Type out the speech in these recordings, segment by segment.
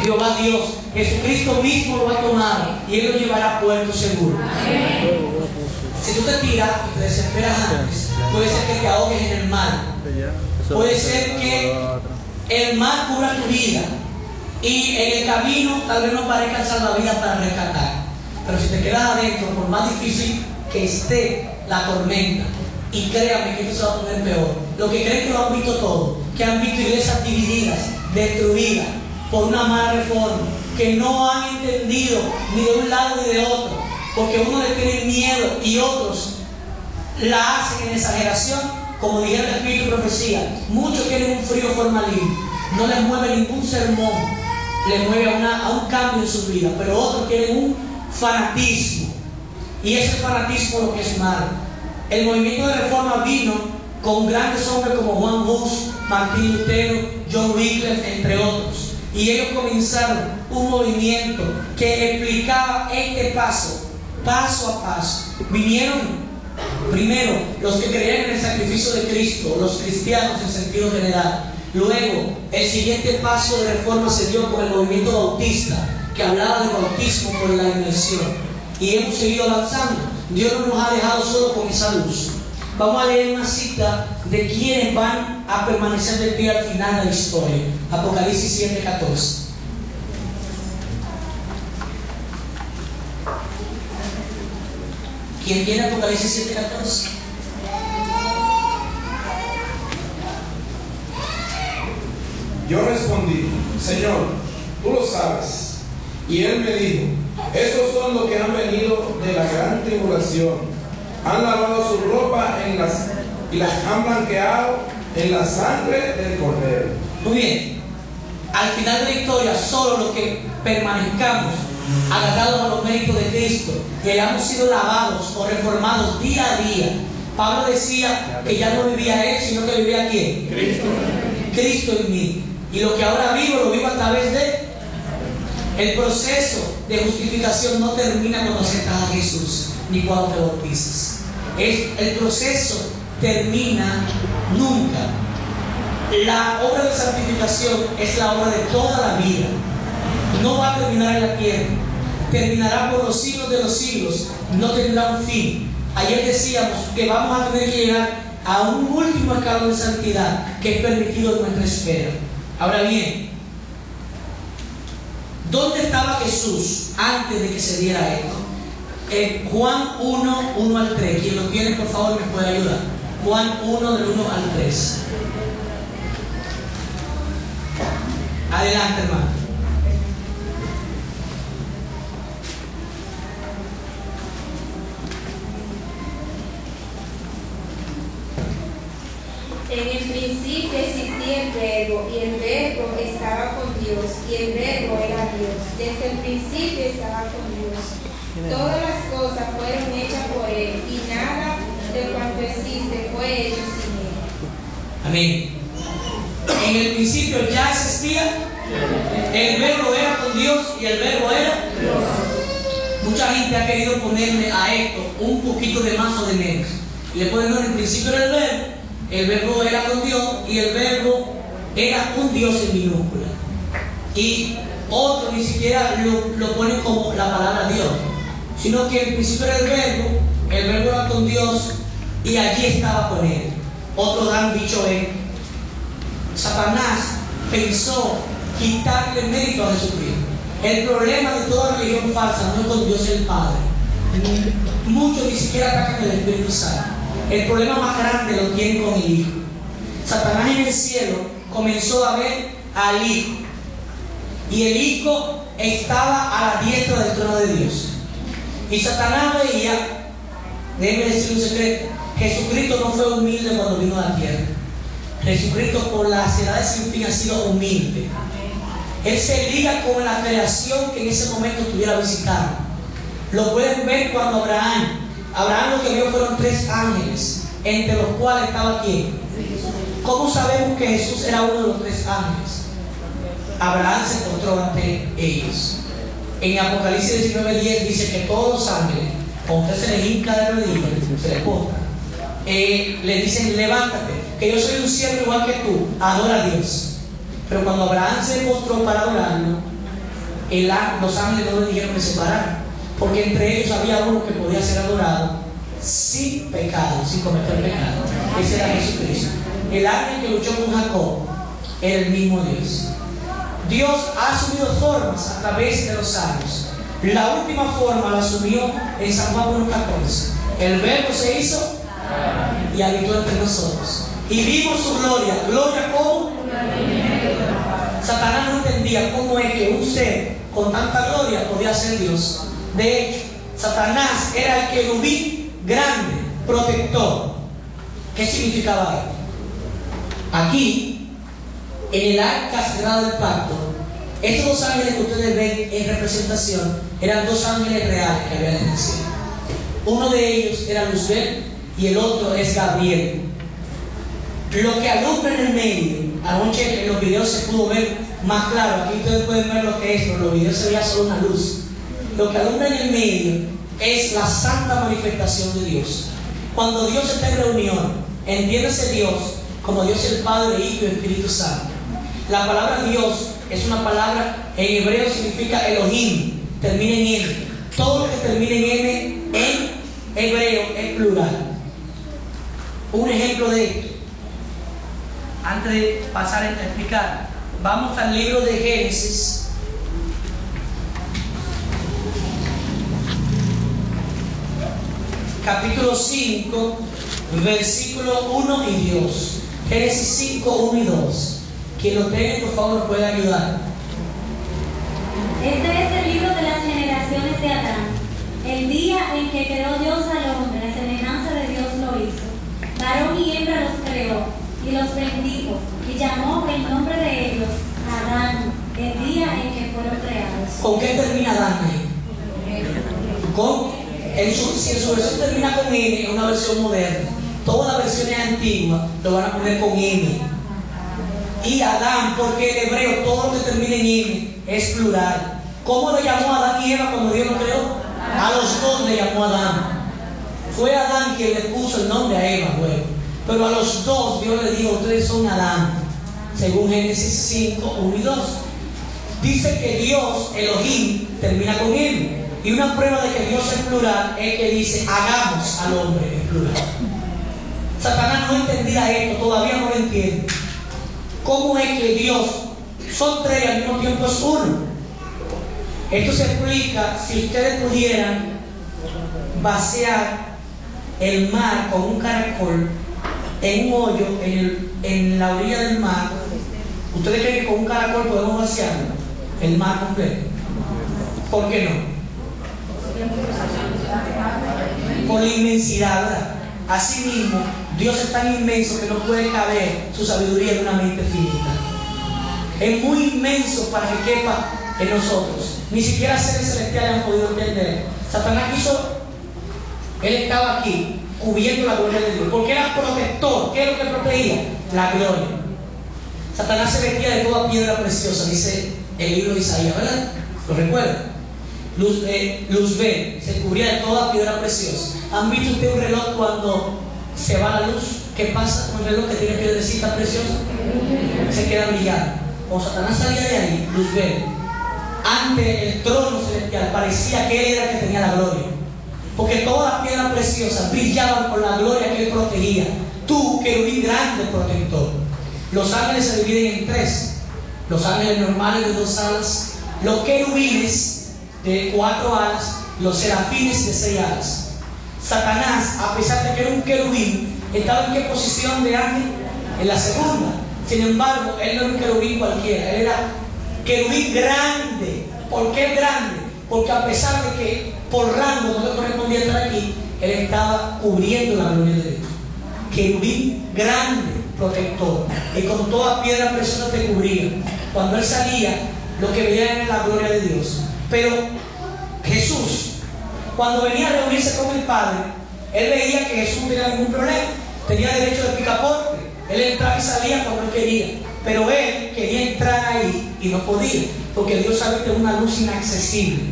Jehová Dios, Jesucristo mismo lo va a tomar y Él lo llevará a puerto seguro. Si tú te tiras y te desesperas antes, puede ser que te ahogues en el mar. Puede ser que el mar cubra tu vida y en el camino tal vez no parezcan salvavidas para rescatar. Pero si te quedas adentro, por más difícil que esté la tormenta, y créanme que esto se va a poner peor, los que creen que lo han visto todo, que han visto iglesias divididas, destruidas por una mala reforma, que no han entendido ni de un lado ni de otro, porque uno le tiene miedo y otros la hacen en exageración, como dijeron el Espíritu y Profecía. Muchos tienen un frío formalín, no les mueve ningún sermón, les mueve a un cambio en su vida, pero otros tienen un fanatismo, y ese fanatismo lo que es malo. El movimiento de reforma vino con grandes hombres como Juan Hus, Martín Lutero, John Wycliffe, entre otros, y ellos comenzaron un movimiento que explicaba este paso a paso. Vinieron primero los que creían en el sacrificio de Cristo, los cristianos en sentido general. Luego el siguiente paso de reforma se dio con el movimiento bautista, que hablaba de bautismo por la inmersión, y hemos seguido avanzando. Dios no nos ha dejado solo con esa luz. Vamos a leer una cita de quienes van a permanecer de pie al final de la historia. Apocalipsis 7:14. ¿Quién tiene Apocalipsis 7:14? Yo respondí: Señor, tú lo sabes. Y él me dijo: estos son los que han venido de la gran tribulación. Han lavado su ropa y las han blanqueado en la sangre del Cordero. Muy bien. Al final de la historia, solo los que permanezcamos agarrados a los méritos de Cristo, que hayamos sido lavados o reformados día a día. Pablo decía que ya no vivía él, sino que vivía ¿quién? Cristo en mí. Y lo que ahora vivo, lo vivo a través de... El proceso de justificación no termina cuando aceptas a Jesús, ni cuando te bautizas. El proceso termina nunca. La obra de santificación es la obra de toda la vida. No va a terminar en la tierra. Terminará por los siglos de los siglos. No tendrá un fin. Ayer decíamos que vamos a tener que llegar a un último escalón de santidad que es permitido en nuestra espera. Ahora bien, ¿dónde estaba Jesús antes de que se diera esto? Juan 1, 1 al 3. Quien lo tiene, por favor, me puede ayudar. Juan 1, del 1 al 3. Adelante, hermano. En el principio existía el Verbo, y el Verbo estaba con Dios, y el Verbo era Dios. Desde el principio estaba con Dios. Todas las cosas fueron hechas por Él, y nada de cuanto existe fue hecho sin Él. Amén. En el principio ya existía, el Verbo era con Dios y el Verbo era Dios. Mucha gente ha querido ponerle a esto un poquito de más o de menos. Y le ponen, no, en el principio era el Verbo era con Dios y el Verbo era un Dios en minúscula. Y otros ni siquiera lo ponen como la palabra Dios, sino que en principio era el Verbo era con Dios y allí estaba con Él. Otros han dicho Satanás pensó quitarle mérito a Jesucristo. El problema de toda religión falsa no es con Dios el Padre. Muchos ni siquiera atacan el Espíritu Santo. El problema más grande lo tienen con el Hijo. Satanás en el cielo comenzó a ver al Hijo, y el Hijo estaba a la diestra del trono de Dios. Y Satanás veía, déjeme decir un secreto, Jesucristo no fue humilde cuando vino a la tierra. Jesucristo por las edades sin fin ha sido humilde. Él se liga con la creación que en ese momento estuviera visitando. Lo pueden ver cuando Abraham lo que vio fueron 3 ángeles, entre los cuales estaba ¿quién? ¿Cómo sabemos que Jesús era uno de los 3 ángeles? Abraham se encontró ante ellos. En Apocalipsis 19:10 dice que todos los ángeles, cuando usted se les hinca de rodillas, se les posta, le dicen: levántate, que yo soy un siervo igual que tú, adora a Dios. Pero cuando Abraham se postró para adorarlo, los ángeles no le dijeron que se pararan, porque entre ellos había uno que podía ser adorado sin pecado, sin cometer pecado. Ese era Jesucristo. El ángel que luchó con Jacob era el mismo Dios. Dios ha asumido formas a través de los años. La última forma la asumió en San Juan 1:14. El Verbo se hizo y habitó entre nosotros. Y vimos su gloria. ¿Gloria cómo? Satanás no entendía cómo es que un ser con tanta gloria podía ser Dios. De hecho, Satanás era el querubín grande, protector. ¿Qué significaba esto? Aquí, en el arca sagrada del pacto, estos dos ángeles que ustedes ven en representación eran dos ángeles reales que habían en el cielo. Uno de ellos era Luzbel y el otro es Gabriel. Lo que alumbra en el medio, anoche en los videos se pudo ver más claro, aquí ustedes pueden ver lo que es, pero en los videos se veía solo una luz. Lo que alumbra en el medio es la santa manifestación de Dios. Cuando Dios está en reunión, entiéndase Dios como Dios el Padre, Hijo y Espíritu Santo. La palabra Dios es una palabra, en hebreo significa Elohim, termina en N. Todo lo que termina en N en hebreo es plural. Un ejemplo de esto, antes de pasar a explicar, vamos al libro de Génesis, capítulo 5, versículo 1 y 2. Génesis 5, 1 y 2. Quien lo tenga, por favor, nos puede ayudar. Este es el libro de las generaciones de Adán. El día en que creó Dios al hombre, a semejanza de Dios lo hizo. Varón y hembra los creó, y los bendijo, y llamó el nombre de ellos Adán, el día en que fueron creados. ¿Con qué termina Adán ahí? Si en su versión termina con N, es una versión moderna. Todas las versiones antiguas lo van a poner con N. Y Adán, porque en hebreo todo lo que termina en N es plural. ¿Cómo le llamó a Adán y Eva cuando Dios lo creó? A los dos le llamó Adán. Fue Adán quien le puso el nombre a Eva, luego. Pero a los dos Dios le dijo: ustedes son Adán, según Génesis 5, 1 y 2. Dice que Dios, Elohim, termina con N. Y una prueba de que Dios es plural es que dice: hagamos al hombre en plural. Satanás no entendía esto, todavía no lo entiende. ¿Cómo es que Dios son tres y al mismo tiempo es uno? Esto se explica si ustedes pudieran vaciar el mar con un caracol en un hoyo en la orilla del mar. ¿Ustedes creen que con un caracol podemos vaciarlo? El mar completo. ¿Por qué no? Por la inmensidad, ¿verdad? Asimismo, Dios es tan inmenso que no puede caber su sabiduría en una mente finita. Es muy inmenso para que quepa en nosotros. Ni siquiera seres celestiales han podido entender. Satanás quiso, él estaba aquí cubriendo la gloria de Dios, porque era protector. ¿Qué es lo que protegía? La gloria. Satanás se vestía de toda piedra preciosa, dice el libro de Isaías, ¿verdad? ¿Lo recuerdan? Luzbel se cubría de toda piedra preciosa. ¿Han visto ustedes un reloj cuando se va la luz? ¿Qué pasa con un reloj que tiene piedrecitas preciosas? Se queda brillando. O Satanás salía de ahí, Luzbel, ante el trono celestial, parecía que él era el que tenía la gloria, porque todas las piedras preciosas brillaban por la gloria que él protegía. Tú, querubín grande protector. Los ángeles se dividen en tres: los ángeles normales de 2 alas, los querubines de 4 alas, los serafines de 6 alas. Satanás, a pesar de que era un querubín, ¿estaba en qué posición de ángel? En la segunda. Sin embargo, él no era un querubín cualquiera, él era querubín grande. ¿Por qué grande? Porque a pesar de que por rango no le correspondía estar aquí, él estaba cubriendo la gloria de Dios. Querubín grande, protector, y con toda piedra preciosa te cubría. Cuando él salía, lo que veía era la gloria de Dios. Pero Jesús, cuando venía a reunirse con el Padre, él veía que Jesús no tenía ningún problema, tenía derecho de picaporte, él entraba y salía cuando él quería, pero él quería entrar ahí y no podía, porque Dios habita en una luz inaccesible.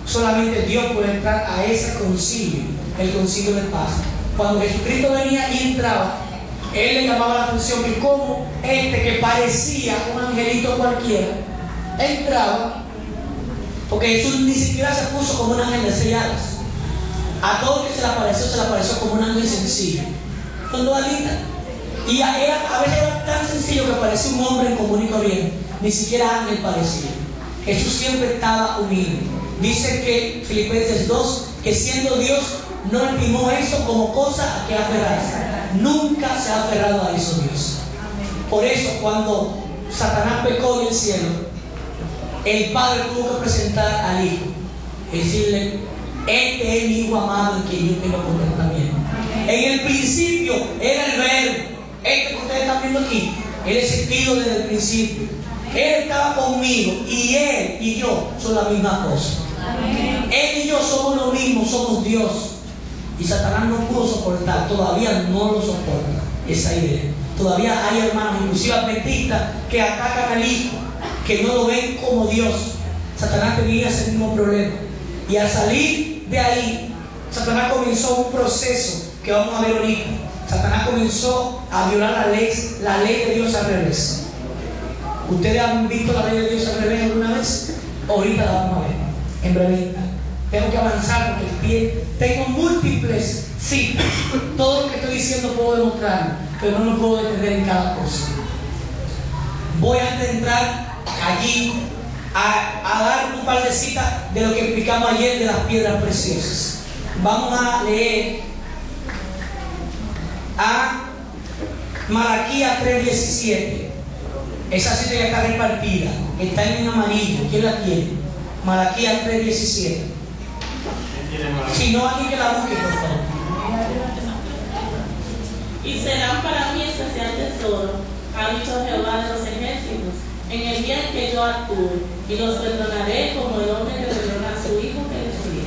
Solamente Dios puede entrar a ese concilio, el concilio de paz. Cuando Jesucristo venía y entraba, él le llamaba la atención que como que parecía un angelito cualquiera, entraba Porque Jesús ni siquiera se puso como un ángel de 6 alas. A todo el que se le apareció como un ángel sencillo, con 2 alitas. Y a veces era tan sencillo que parecía un hombre común y corriente. Ni siquiera ángel parecía. Jesús siempre estaba unido. Dice que Filipenses 2, que siendo Dios no estimó eso como cosa a que aferrarse. Nunca se ha aferrado a eso Dios. Por eso cuando Satanás pecó en el cielo, el Padre tuvo que presentar al Hijo y decirle: este es mi Hijo amado en quien yo tengo contentamiento. En el principio era el Verbo. Este que ustedes están viendo aquí, Él existido desde el principio. Él estaba conmigo y Él y yo son la misma cosa. Amén. Él y yo somos lo mismo, somos Dios. Y Satanás no pudo soportar, todavía no lo soporta esa idea. Todavía hay hermanos, inclusive adventistas, que atacan al Hijo, que no lo ven como Dios. Satanás tenía ese mismo problema. Y al salir de ahí, Satanás comenzó un proceso que vamos a ver ahorita. Satanás comenzó a violar la ley de Dios al revés. ¿Ustedes han visto la ley de Dios al revés alguna vez? Ahorita la vamos a ver, en breve. Tengo que avanzar porque tengo múltiples citas. Todo lo que estoy diciendo puedo demostrarlo, pero no me puedo detener en cada cosa. Voy a entrar allí a dar un par de citas de lo que explicamos ayer de las piedras preciosas. Vamos a leer a Malaquías 3:17. Esa cita ya está repartida, está en amarillo. ¿Quién la tiene? Malaquías 3:17. Si no, alguien que la busque, por favor. Y serán para mí especial tesoro, ha dicho Jehová de los ejércitos, en el día en que yo actúe, y los perdonaré como el hombre que perdona a su hijo que le sigue.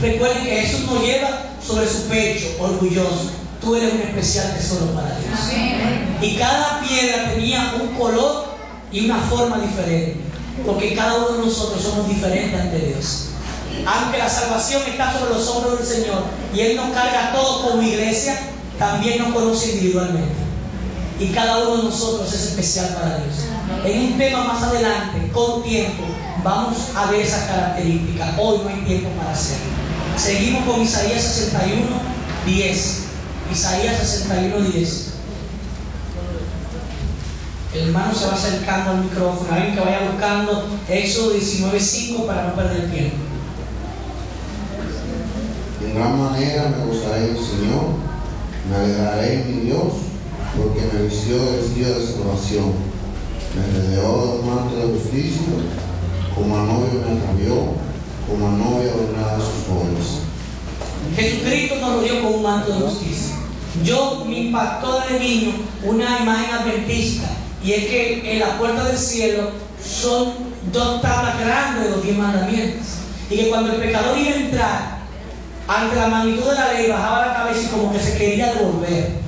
Recuerden que Jesús nos lleva sobre su pecho, orgulloso. Tú eres un especial tesoro para Dios. Amén. Y cada piedra tenía un color y una forma diferente, porque cada uno de nosotros somos diferentes ante Dios. Aunque la salvación está sobre los hombros del Señor y Él nos carga a todos como iglesia, también nos conoce individualmente. Y cada uno de nosotros es especial para Dios. En un tema más adelante, con tiempo, vamos a ver esas características. Hoy no hay tiempo para hacerlo. Seguimos con Isaías 61:10. Isaías 61:10. El hermano se va acercando al micrófono. Alguien que vaya buscando Éxodo 19:5 para no perder tiempo. En gran manera me gozaré en el Señor, me alegraré en mi Dios, porque me vistió de vestido de salvación, me rodeó de un manto de justicia, como a novio me cambió, como a novia adornada de sus bodas. Jesucristo nos rodeó con un manto de justicia. Yo me impactó de niño una imagen adventista, y es que en la puerta del cielo son 2 tablas grandes de los 10 mandamientos, y que cuando el pecador iba a entrar, ante la magnitud de la ley, bajaba la cabeza y como que se quería devolver.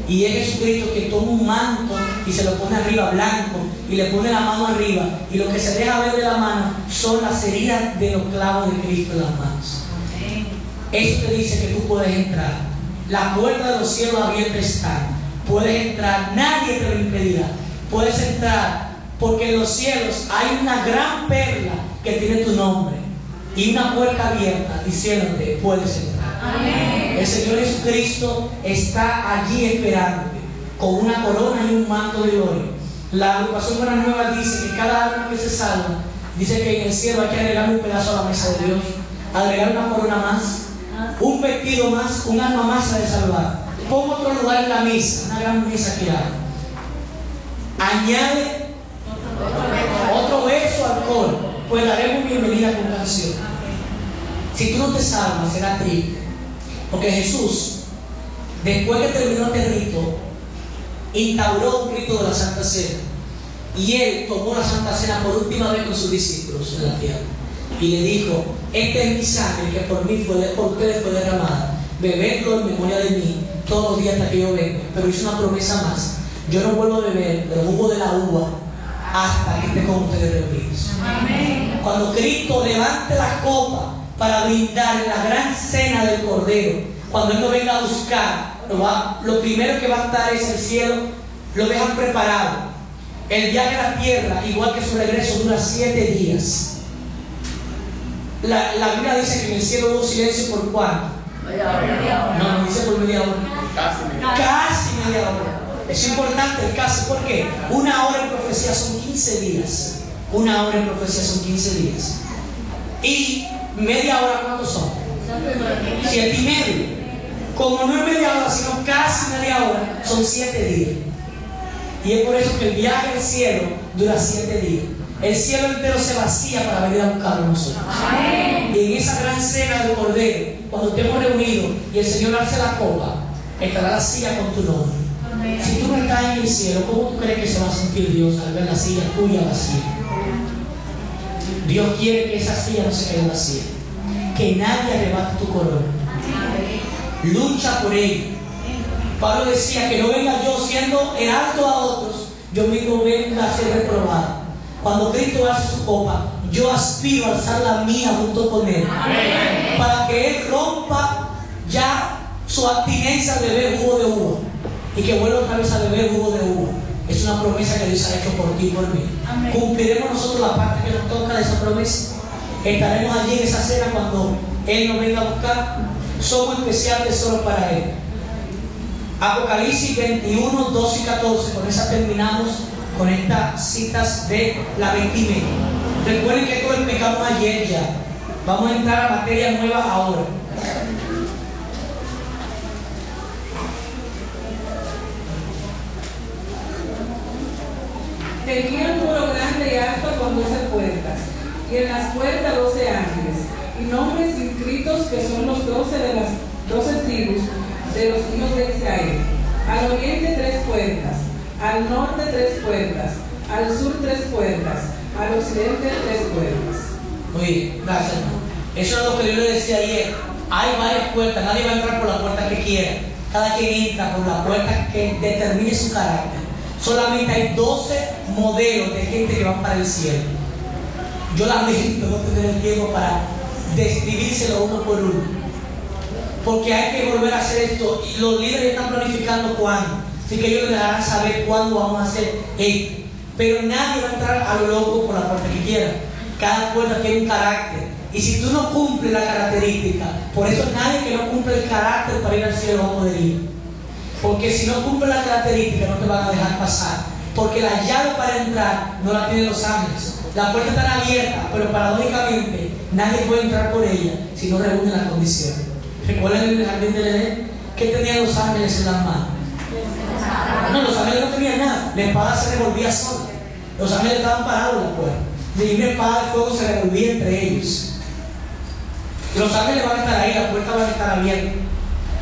Y es Jesucristo que toma un manto y se lo pone arriba blanco y le pone la mano arriba, y lo que se deja ver de la mano son las heridas de los clavos de Cristo en las manos. Eso te dice que tú puedes entrar. La puerta de los cielos abierta está. Puedes entrar, nadie te lo impedirá. Puedes entrar porque en los cielos hay una gran perla que tiene tu nombre y una puerta abierta diciéndote: puedes entrar. Amén. El Señor Jesucristo está allí esperándote con una corona y un manto de gloria. La agrupación Buenas Nuevas dice que cada alma que se salva, dice que en el cielo hay que agregar un pedazo a la mesa de Dios, agregar una corona más, un vestido más, un alma más a de salvar. Pon otro lugar en la mesa, una gran mesa que hay. Añade otro beso al coro, pues daremos bienvenida con canción. Si tú no te salvas, será triste, porque Jesús, después que terminó este rito, instauró un rito de la Santa Cena, y Él tomó la Santa Cena por última vez con sus discípulos en la tierra y le dijo: esta es mi sangre que por ustedes fue derramada, bebedlo en memoria de mí todos los días hasta que yo venga. Pero hizo una promesa más: yo no vuelvo a beber del jugo de la uva hasta que esté con ustedes reunidos. Amén. Cuando Cristo levante la copa para brindar en la gran cena del Cordero, cuando Él nos venga a buscar, lo primero que va a estar es el cielo, lo dejan preparado. El viaje a la tierra, igual que su regreso, dura 7 días. La Biblia dice que en el cielo hubo silencio por cuánto. No, dice por media hora. Casi media hora. Es importante el caso, ¿por qué? Una hora en profecía son 15 días. Una hora en profecía son 15 días. Y media hora, ¿cuántos son? 7 y medio. Como no es media hora, sino casi media hora, son 7 días. Y es por eso que el viaje al cielo dura 7 días. El cielo entero se vacía para venir a buscar a nosotros. Y en esa gran cena del Cordero, cuando estemos reunidos y el Señor alce la copa, estará la silla con tu nombre. Si tú no estás en el cielo, ¿cómo tú crees que se va a sentir Dios al ver la silla tuya vacía? Dios quiere que esa silla no se quede vacía, que nadie arrebate tu corona. Lucha por ello. Pablo decía que no venga yo siendo heraldo a otros, yo mismo venga a ser reprobado. Cuando Cristo hace su copa, yo aspiro a alzar la mía junto con Él. Amén. Para que Él rompa ya su abstinencia de beber jugo de uva y que vuelva otra vez a beber jugo de uva. Es una promesa que Dios ha hecho por ti y por mí. Amén. Cumpliremos nosotros la parte que nos toca de esa promesa. Estaremos allí en esa cena cuando Él nos venga a buscar. Somos especial tesoro para Él. Apocalipsis 21, 12 y 14. Con esa terminamos con estas citas de la vestimenta. Recuerden que todo explicamos ayer ya. Vamos a entrar a materia nueva ahora. Tenía un muro grande y alto con 12 puertas, y en las puertas 12 ángeles, y nombres inscritos que son los 12 de las 12 tribus de los hijos de Israel. Al oriente 3 puertas, al norte 3 puertas, al sur 3 puertas, al occidente 3 puertas. Muy bien, gracias hermano. Eso es lo que yo le decía ayer. Hay varias puertas, nadie va a entrar por la puerta que quiera. Cada quien entra por la puerta que determine su carácter. Solamente hay 12 modelos de gente que van para el cielo. Yo lamento no tener el tiempo para describírselo uno por uno, porque hay que volver a hacer esto y los líderes están planificando cuándo, así que ellos les dejarán saber cuándo vamos a hacer esto. Pero nadie va a entrar a lo loco por la puerta que quiera. Cada puerta tiene un carácter, y si tú no cumples la característica, por eso nadie que no cumple el carácter para ir al cielo va a poder ir. Porque si no cumples la característica no te van a dejar pasar, porque la llave para entrar no la tienen los ángeles. La puerta está abierta, pero paradójicamente nadie puede entrar por ella si no reúne las condiciones. ¿Recuerdan en el jardín del Edén? ¿Qué tenían los ángeles en las manos? No, los ángeles no tenían nada. La espada se revolvía sola. Los ángeles estaban parados en la puerta. Y una espada de fuego se revolvía entre ellos. Y los ángeles van a estar ahí, la puerta va a estar abierta.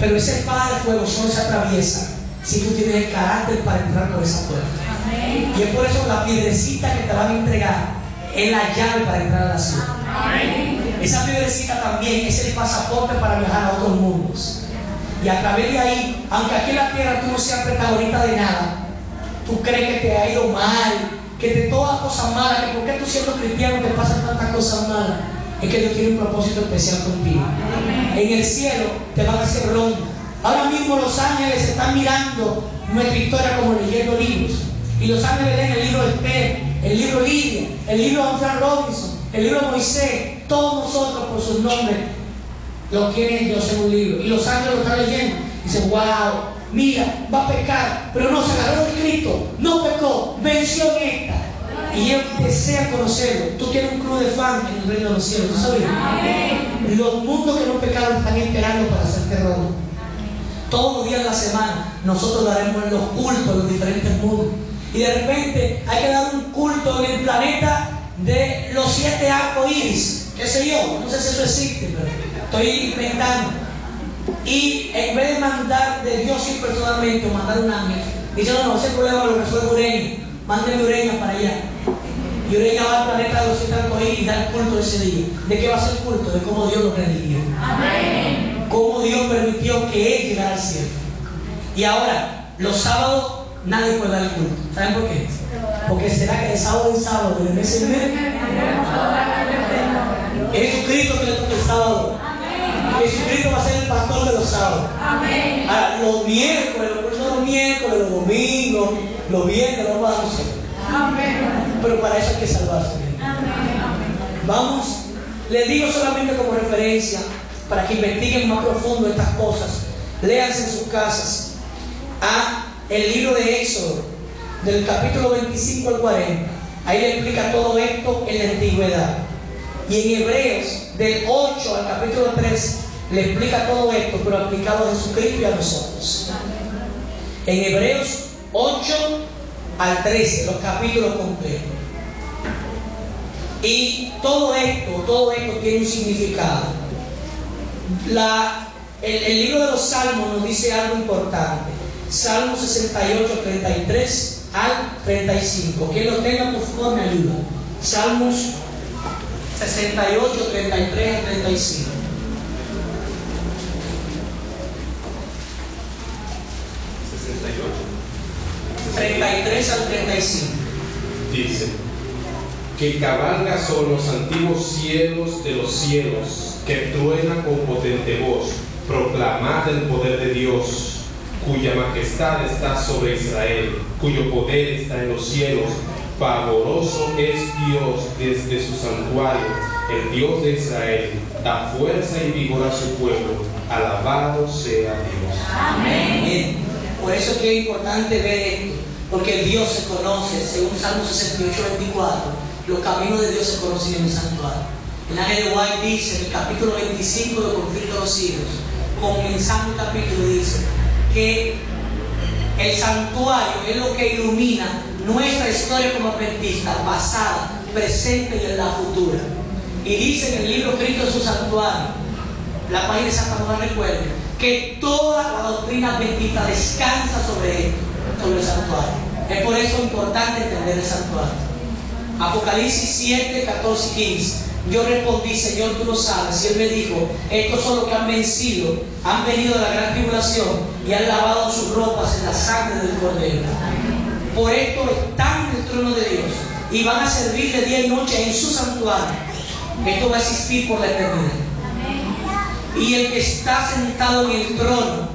Pero esa espada de fuego solo se atraviesa si tú tienes el carácter para entrar por esa puerta. Amén. Y es por eso la piedrecita que te van a entregar es la llave para entrar a la ciudad. Amén. Esa piedrecita también es el pasaporte para viajar a otros mundos. Y a través de ahí, aunque aquí en la tierra tú no seas protagonista de nada, tú crees que te ha ido mal, que de todas las cosas malas, que porque tú siendo cristiano te pasan tantas cosas malas, es que Dios tiene un propósito especial contigo. Amén. En el cielo te van a hacer ronda. Ahora mismo los ángeles están mirando nuestra historia como leyendo libros. Y los ángeles leen el libro de Esther, el libro de Lidia, el libro de Frank Robinson, el libro de Moisés. Todos nosotros por sus nombres lo tienen Dios en un libro. Y los ángeles lo están leyendo. Y dicen, wow, mira, va a pecar, pero no, se agarró de Cristo, no pecó, venció en esta. Y ellos desean conocerlo. Tú tienes un club de fans en el reino de los cielos, ¿tú sabías? Amén. Los mundos que no pecaron están esperando para hacerte ronda. Todos los días de la semana nosotros lo haremos en los cultos en los diferentes mundos. Y de repente hay que dar un culto en el planeta de los 7 arcos iris, qué sé yo, no sé si eso existe, pero estoy inventando. Y en vez de mandar de Dios y personalmente o mandar un ángel, dice, no, ese problema lo resuelve Ureña, mándenme Ureña para allá. Y Ureña va al planeta de los 7 arcos iris y da el culto ese día. ¿De qué va a ser el culto? De cómo Dios lo redimió. Amén. Cómo Dios permitió que Él llegara al cielo. Y ahora, los sábados nadie puede dar el culto. ¿Saben por qué? Porque será que de sábado en sábado, de mes en mes, es Jesucristo que le toca el sábado. Amén. Jesucristo va a ser el pastor de los sábados. Amén. Ahora, los miércoles, los domingos, los viernes, los vamos a hacer. Amén. Pero para eso hay que salvarse. Amén. Vamos les digo solamente como referencia para que investiguen más profundo estas cosas. Léanse en sus casas el libro de Éxodo, del capítulo 25 al 40. Ahí le explica todo esto en la antigüedad. Y en Hebreos, del 8 al capítulo 3, le explica todo esto, pero aplicado a Jesucristo y a nosotros. En Hebreos 8 al 13, los capítulos completos. Y todo esto tiene un significado. El libro de los Salmos nos dice algo importante. Salmo 68, 33 al 35. Quien lo tenga, por favor, me ayuda. Salmos 68, 33 al 35. 33 al 35. Dice: que cabalga sobre los antiguos cielos de los cielos, que truena con potente voz, proclamad el poder de Dios, cuya majestad está sobre Israel, cuyo poder está en los cielos. Pavoroso es Dios desde su santuario, el Dios de Israel, da fuerza y vigor a su pueblo. Alabado sea Dios. Amén. Por eso es que es importante ver esto, porque Dios se conoce, según Salmo 68, 24, los caminos de Dios se conocen en el santuario. El ángel de White dice en el capítulo 25 de Conflicto de los Siglos, comenzando el capítulo, dice que el santuario es lo que ilumina nuestra historia como adventistas, pasada, presente y en la futura. Y dice en el libro Cristo en su santuario, la página exacta no la recuerdo, que toda la doctrina adventista descansa sobre esto, sobre el santuario. Es por eso importante entender el santuario. Apocalipsis 7, 14 y 15. Yo respondí: Señor, tú lo sabes. Y él me dijo: estos son los que han vencido, han venido de la gran tribulación y han lavado sus ropas en la sangre del Cordero. Por esto están en el trono de Dios y van a servirle día y noche en su santuario. Esto va a existir por la eternidad. Y el que está sentado en el trono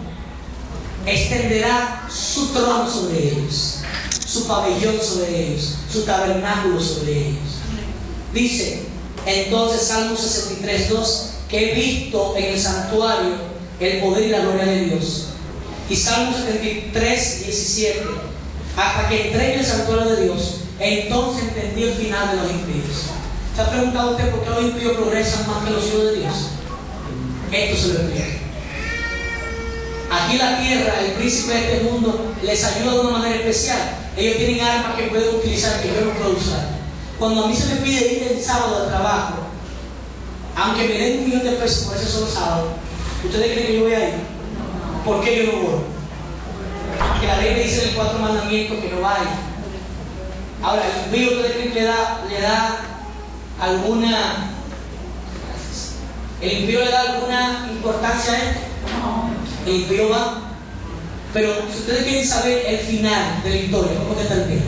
extenderá su trono sobre ellos, su pabellón sobre ellos, su tabernáculo sobre ellos. Dice entonces Salmo 63, 2, que he visto en el santuario el poder y la gloria de Dios. Y Salmo 73, 17, hasta que entré en el santuario de Dios, entonces entendí el final de los impíos. ¿Se ha preguntado usted por qué los impíos progresan más que los hijos de Dios? Esto se lo explica. Aquí en la tierra, el príncipe de este mundo les ayuda de una manera especial. Ellos tienen armas que pueden utilizar, que yo no puedo usar. Cuando a mí se me pide ir el sábado al trabajo, aunque me den $1 millón por ese solo sábado, ¿ustedes creen que yo voy a ir? ¿Por qué yo no voy? Porque la ley me dice en el 4 mandamientos que no vaya. Ahora, el impío, ¿ustedes creen que le da alguna... ¿El impío le da alguna importancia a esto? No. El impío va. Pero si ustedes quieren saber el final de la historia, ¿cómo que está el tema?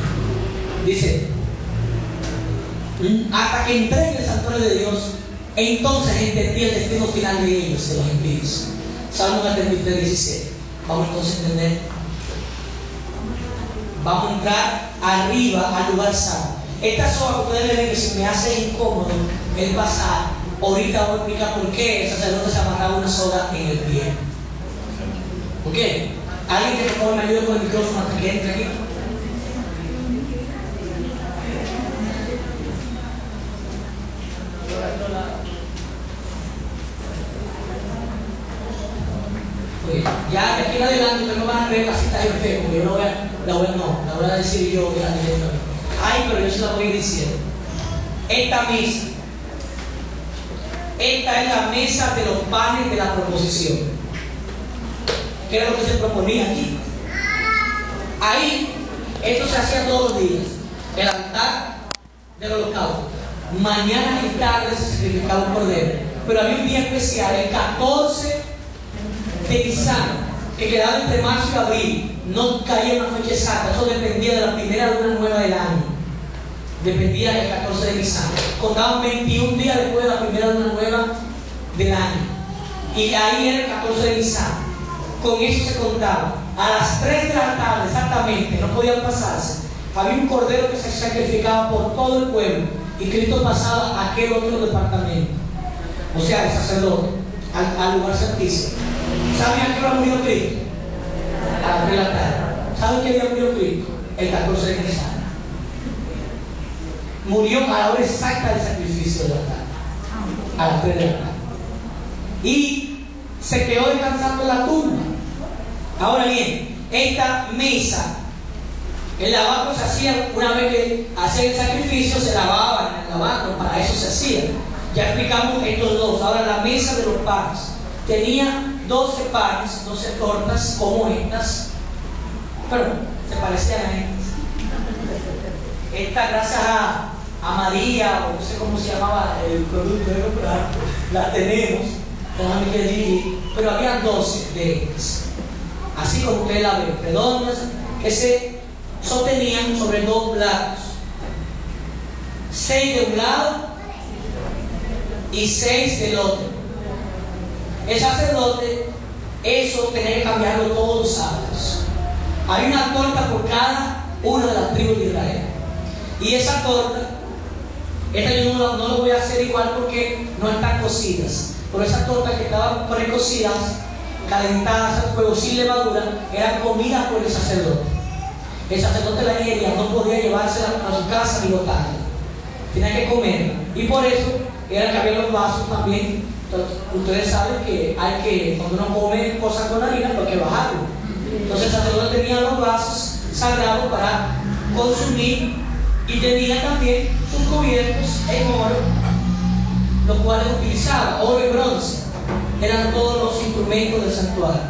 Dice: hasta que entré en el santuario de Dios, entonces entendí el destino final de ellos, de los impíos. Salmo 73, 17. Vamos entonces a entender. Vamos a entrar arriba al lugar santo. Esta soga que ustedes ven que se me hace incómodo el pasar. Ahorita voy a explicar por qué el sacerdote se amarraba una soga en el pie. ¿Por qué? ¿Alguien que por favor me ayude con el micrófono hasta que entre aquí? Pues ya de aquí en adelante ustedes no van a creer la cita de fe, porque yo no la voy a decir yo directamente. Ay, pero yo se la voy a ir diciendo. Esta mesa, esta es la mesa de los panes de la proposición. ¿Qué era lo que se proponía aquí? Ahí, esto se hacía todos los días. El altar del holocausto. Mañana y tarde se sacrificaba un cordero. Pero había un día especial, el 14 de Nisan, que quedaba entre marzo y abril. No caía una fecha exacta. Eso dependía de la primera luna nueva del año. Dependía del 14 de Nisan. Contaban 21 días después de la primera luna nueva del año. Y ahí era el 14 de Nisan. Con eso se contaba. A las 3 de la tarde exactamente, no podían pasarse. Había un cordero que se sacrificaba por todo el pueblo. Y Cristo pasaba a aquel otro departamento. o sea, el sacerdote, al lugar santísimo. ¿Saben a qué hora murió Cristo? A las 3 de la tarde. ¿Saben qué día murió Cristo? El 14 de Nisan. Murió a la hora exacta del sacrificio de la tarde, a las 3 de la tarde. Y se quedó descansando en la tumba. Ahora bien, esta mesa, el lavacro se hacía una vez que hacía el sacrificio, se lavaban en el lavacro, para eso se hacía. Ya explicamos estos dos. Ahora la mesa de los panes tenía 12 panes, 12 tortas como estas, pero se parecían a estas. Esta, gracias a María, o no sé cómo se llamaba el producto, la tenemos, pero había 12 de ellas, así como ustedes la ven, redondas, que se sostenían sobre 2 platos, 6 de un lado y 6 del otro. El sacerdote, eso tenía que cambiarlo todos los sábados. Hay una torta por cada una de las tribus de Israel. Y esa torta, esta yo no lo voy a hacer igual porque no están cocidas. Pero esas tortas que estaban precocidas, calentadas al fuego sin levadura, eran comidas por el sacerdote. El sacerdote la quería, no podía llevársela a su casa ni botarla. Tenía que comerla. Y por eso era que había los vasos también. Ustedes saben que hay que, cuando uno come cosas con harina, hay que bajarlo. Entonces el sacerdote tenía los vasos sagrados para consumir y tenía también sus cubiertos en oro, los cuales utilizaba, oro y bronce. Eran todos los instrumentos del santuario.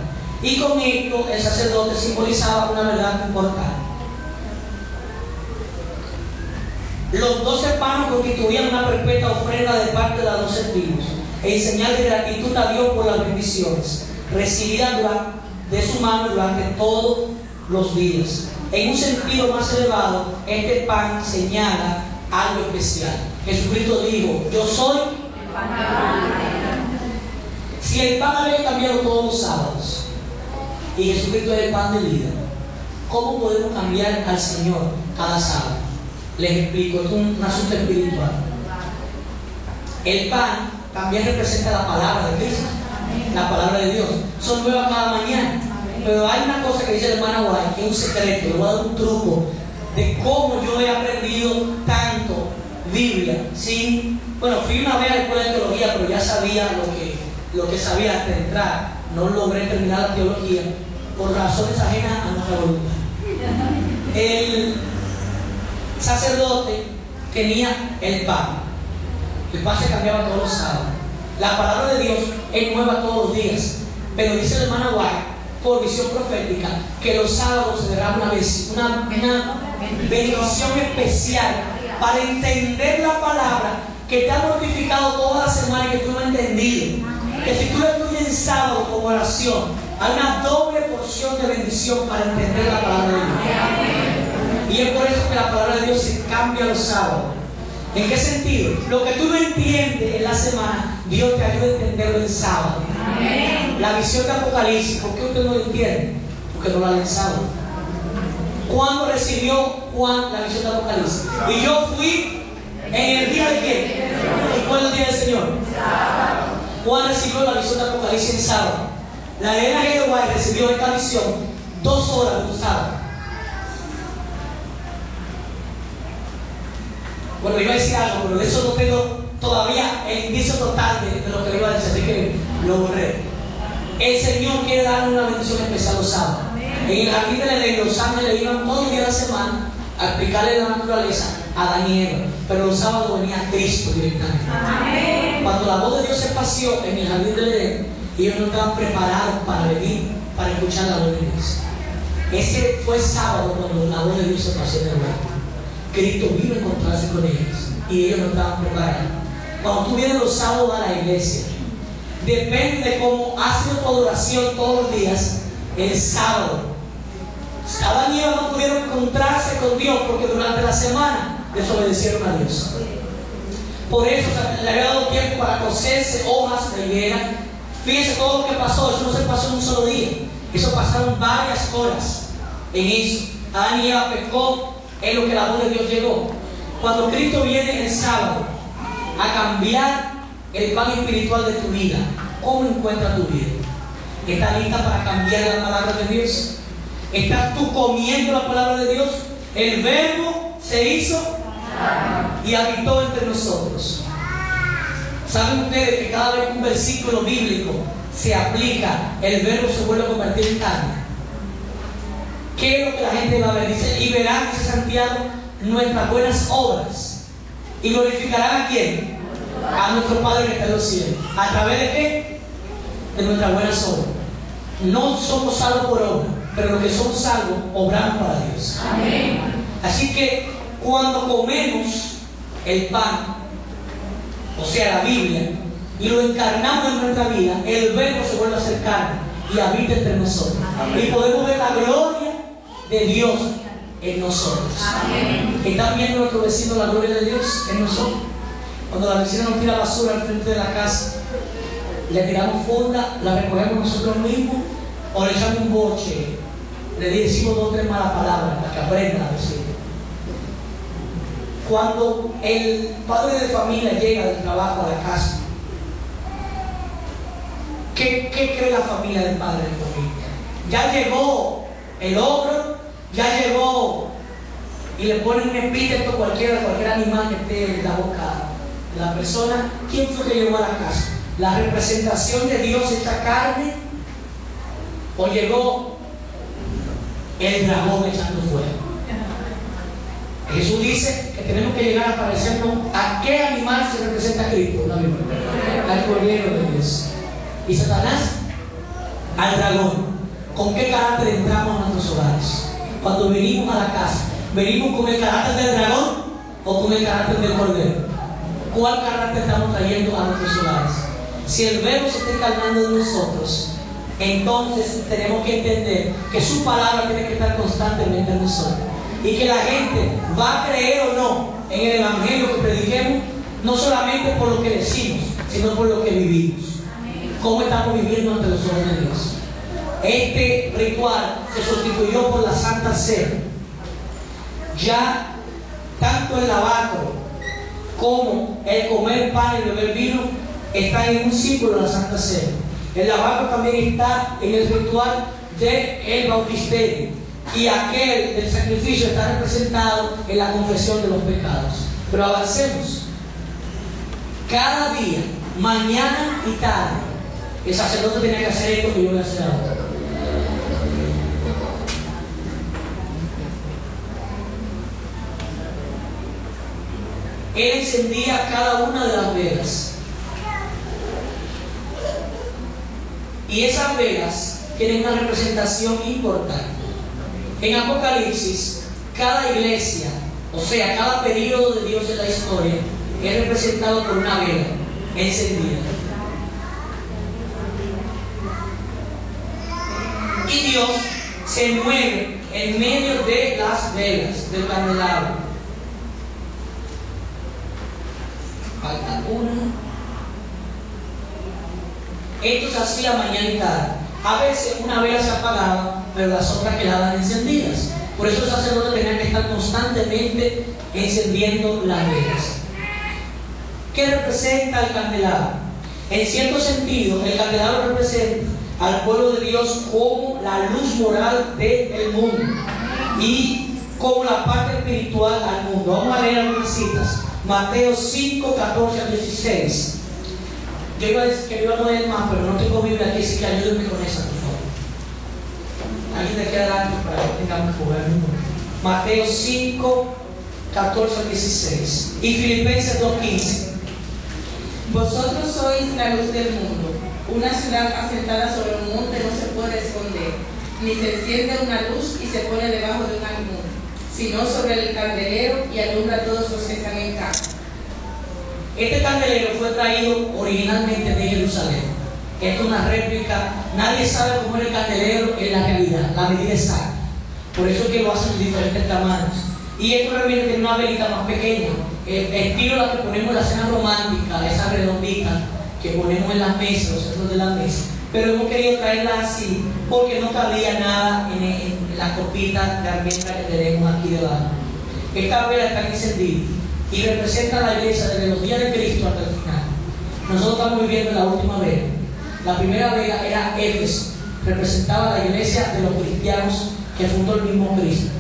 Y con esto el sacerdote simbolizaba una verdad importante. Los 12 panes constituían una perpetua ofrenda de parte de las 12 tribus, en señal de gratitud a Dios por las bendiciones recibidas de su mano durante todos los días. En un sentido más elevado, este pan señala algo especial. Jesucristo dijo: yo soy el pan de la vida. Si el pan había cambiado todos los sábados y Jesucristo es el pan de vida, ¿cómo podemos cambiar al Señor cada sábado? Les explico, es un asunto espiritual. El pan también representa la palabra de Cristo, la palabra de Dios. Son nuevas cada mañana. Pero hay una cosa que dice el hermano Guay, que es un secreto, le voy a dar un truco de cómo yo he aprendido tanto Biblia. Bueno, fui una vez a la escuela de teología, pero ya sabía lo que sabía antes de entrar. No logré terminar la teología por razones ajenas a nuestra voluntad. El sacerdote tenía el pan. El pan se cambiaba todos los sábados. La palabra de Dios es nueva todos los días. Pero dice el hermano Guay, por visión profética, que los sábados se derrama una bendición especial para entender la palabra que te ha mortificado toda la semana y que tú no has entendido. Que si tú lo estudias en sábado como oración, hay una doble porción de bendición para entender la palabra de Dios. Y es por eso que la palabra de Dios se cambia los sábados. ¿En qué sentido? Lo que tú no entiendes en la semana, Dios te ayuda a entenderlo en sábado. La visión de Apocalipsis, ¿por qué usted no lo entiende? Porque no la lee en sábado. ¿Cuándo recibió Juan la visión de Apocalipsis? Y yo fui en el día de qué? ¿Y cuál es el día del Señor? Juan recibió la visión de Apocalipsis en sábado. La Elena G. White recibió esta visión 2 horas de un sábado. Bueno, iba a decir algo, pero de eso no tengo todavía el indicio total de lo que le iba a decir, así que lo borré. El Señor quiere darle una bendición especial los sábados. En el jardín del Edén, los ángeles iban todos los días de la semana a explicarle la naturaleza a Adán y Eva, pero los sábados venía Cristo directamente. Cuando la voz de Dios se paseó en el jardín del Edén, ellos no estaban preparados para venir, para escuchar la voz de Dios. Ese fue sábado cuando la voz de Dios se paseó en el jardín. Cristo vino a encontrarse con ellos y ellos no estaban preparados. Cuando tú vienes los sábados a la iglesia, depende de cómo has sido tu adoración todos los días. El sábado, Adán y Eva no pudieron encontrarse con Dios porque durante la semana desobedecieron a Dios. Por eso le había dado tiempo para cocerse hojas de higuera. Fíjense todo lo que pasó. Eso no se pasó en un solo día, eso pasaron varias horas en eso. Adán y Eva pecó en lo que la voz de Dios llegó. Cuando Cristo viene el sábado a cambiar el pan espiritual de tu vida, ¿cómo encuentras tu vida? ¿Estás lista para cambiar la palabra de Dios? ¿Estás tú comiendo la palabra de Dios? El verbo se hizo y habitó entre nosotros. ¿Saben ustedes que cada vez que un versículo bíblico se aplica, el verbo se vuelve a convertir en carne? ¿Qué es lo que la gente va a ver? Dice, y verán, dice Santiago, nuestras buenas obras. ¿Y glorificarán a quién? A nuestro Padre que está en los cielos. ¿A través de qué? De nuestras buenas obras. No somos salvos por obra, pero los que somos salvos, obramos para Dios. Amén. Así que cuando comemos el pan, o sea la Biblia, y lo encarnamos en nuestra vida, el verbo se vuelve a hacer carne y habita entre nosotros. Amén. Y podemos ver la gloria de Dios en nosotros. Amén. ¿Están viendo nuestro vecino la gloria de Dios en nosotros? Cuando la vecina nos tira basura al frente de la casa, le tiramos funda, la recogemos nosotros mismos, o le echamos un boche, le decimos 2 o 3 malas palabras para que aprenda a decir. Cuando el padre de familia llega del trabajo a la casa, ¿qué cree la familia del padre de familia? Ya llegó el ogro, ya llegó, y le ponen un epíteto cualquier animal que esté en la boca de la persona. ¿Quién fue que llegó a la casa? ¿La representación de Dios hecha carne? ¿O llegó el dragón echando fuego? Jesús dice que tenemos que llegar a parecernos a qué animal se representa a Cristo, ¿no? Al Cordero de Dios. Y Satanás al dragón. ¿Con qué carácter entramos a nuestros hogares? Cuando venimos a la casa, ¿venimos con el carácter del dragón o con el carácter del Cordero? ¿Cuál carácter estamos trayendo a nuestros hogares? Si el verbo se está encarnando en nosotros, entonces tenemos que entender que su palabra tiene que estar constantemente en nosotros. Y que la gente va a creer o no en el evangelio que prediquemos, no solamente por lo que decimos, sino por lo que vivimos. ¿Cómo estamos viviendo ante los ojos de Dios? Este ritual se sustituyó por la Santa Cena. Ya tanto el lavacro como el comer pan y beber vino están en un símbolo de la Santa Cena. El lavacro también está en el ritual del bautisterio. Y aquel del sacrificio está representado en la confesión de los pecados. Pero avancemos. Cada día, mañana y tarde, el sacerdote tenía que hacer esto que yo voy a hacer ahora. Él encendía cada una de las velas. Y esas velas tienen una representación importante. En Apocalipsis, cada iglesia, o sea, cada periodo de Dios en la historia, es representado por una vela encendida. Y Dios se mueve en medio de las velas del candelabro. Falta una. Esto se hacía mañana y tarde. A veces una vela se apagaba, pero las otras quedaban encendidas. Por eso el sacerdote tenía que estar constantemente encendiendo las velas. ¿Qué representa el candelabro? En cierto sentido, el candelabro representa al pueblo de Dios como la luz moral del mundo y como la parte espiritual al mundo. Vamos a leer algunas citas. Mateo 5, 14 al 16. Yo iba a decir que iba a leer más, pero no tengo Biblia aquí, así que ayúdenme con esa, por favor. Alguien de queda adelante para que tengamos que jugar. Mateo 5, 14 al 16. Y Filipenses 2:15. Vosotros sois la luz del mundo. Una ciudad asentada sobre un monte no se puede esconder, ni se enciende una luz y se pone debajo de un almud, sino sobre el candelero y alumbra a todos los que están en casa. Este candelero fue traído originalmente de Jerusalén. Esto es una réplica. Nadie sabe cómo era el candelero en la realidad, la medida exacta. Por eso es que lo hacen de diferentes tamaños. Y esto realmente tiene una velita más pequeña, estilo la que ponemos en la cena romántica, esa redondita que ponemos en las mesas, los centros de la mesa. Pero hemos querido traerla así porque no cabía nada en la copita de almendra que tenemos aquí debajo. Esta vela está encendida y representa a la iglesia desde los días de Cristo hasta el final. Nosotros estamos viviendo en la última vela. La primera vela era Éfeso, representaba la iglesia de los cristianos que fundó el mismo Cristo.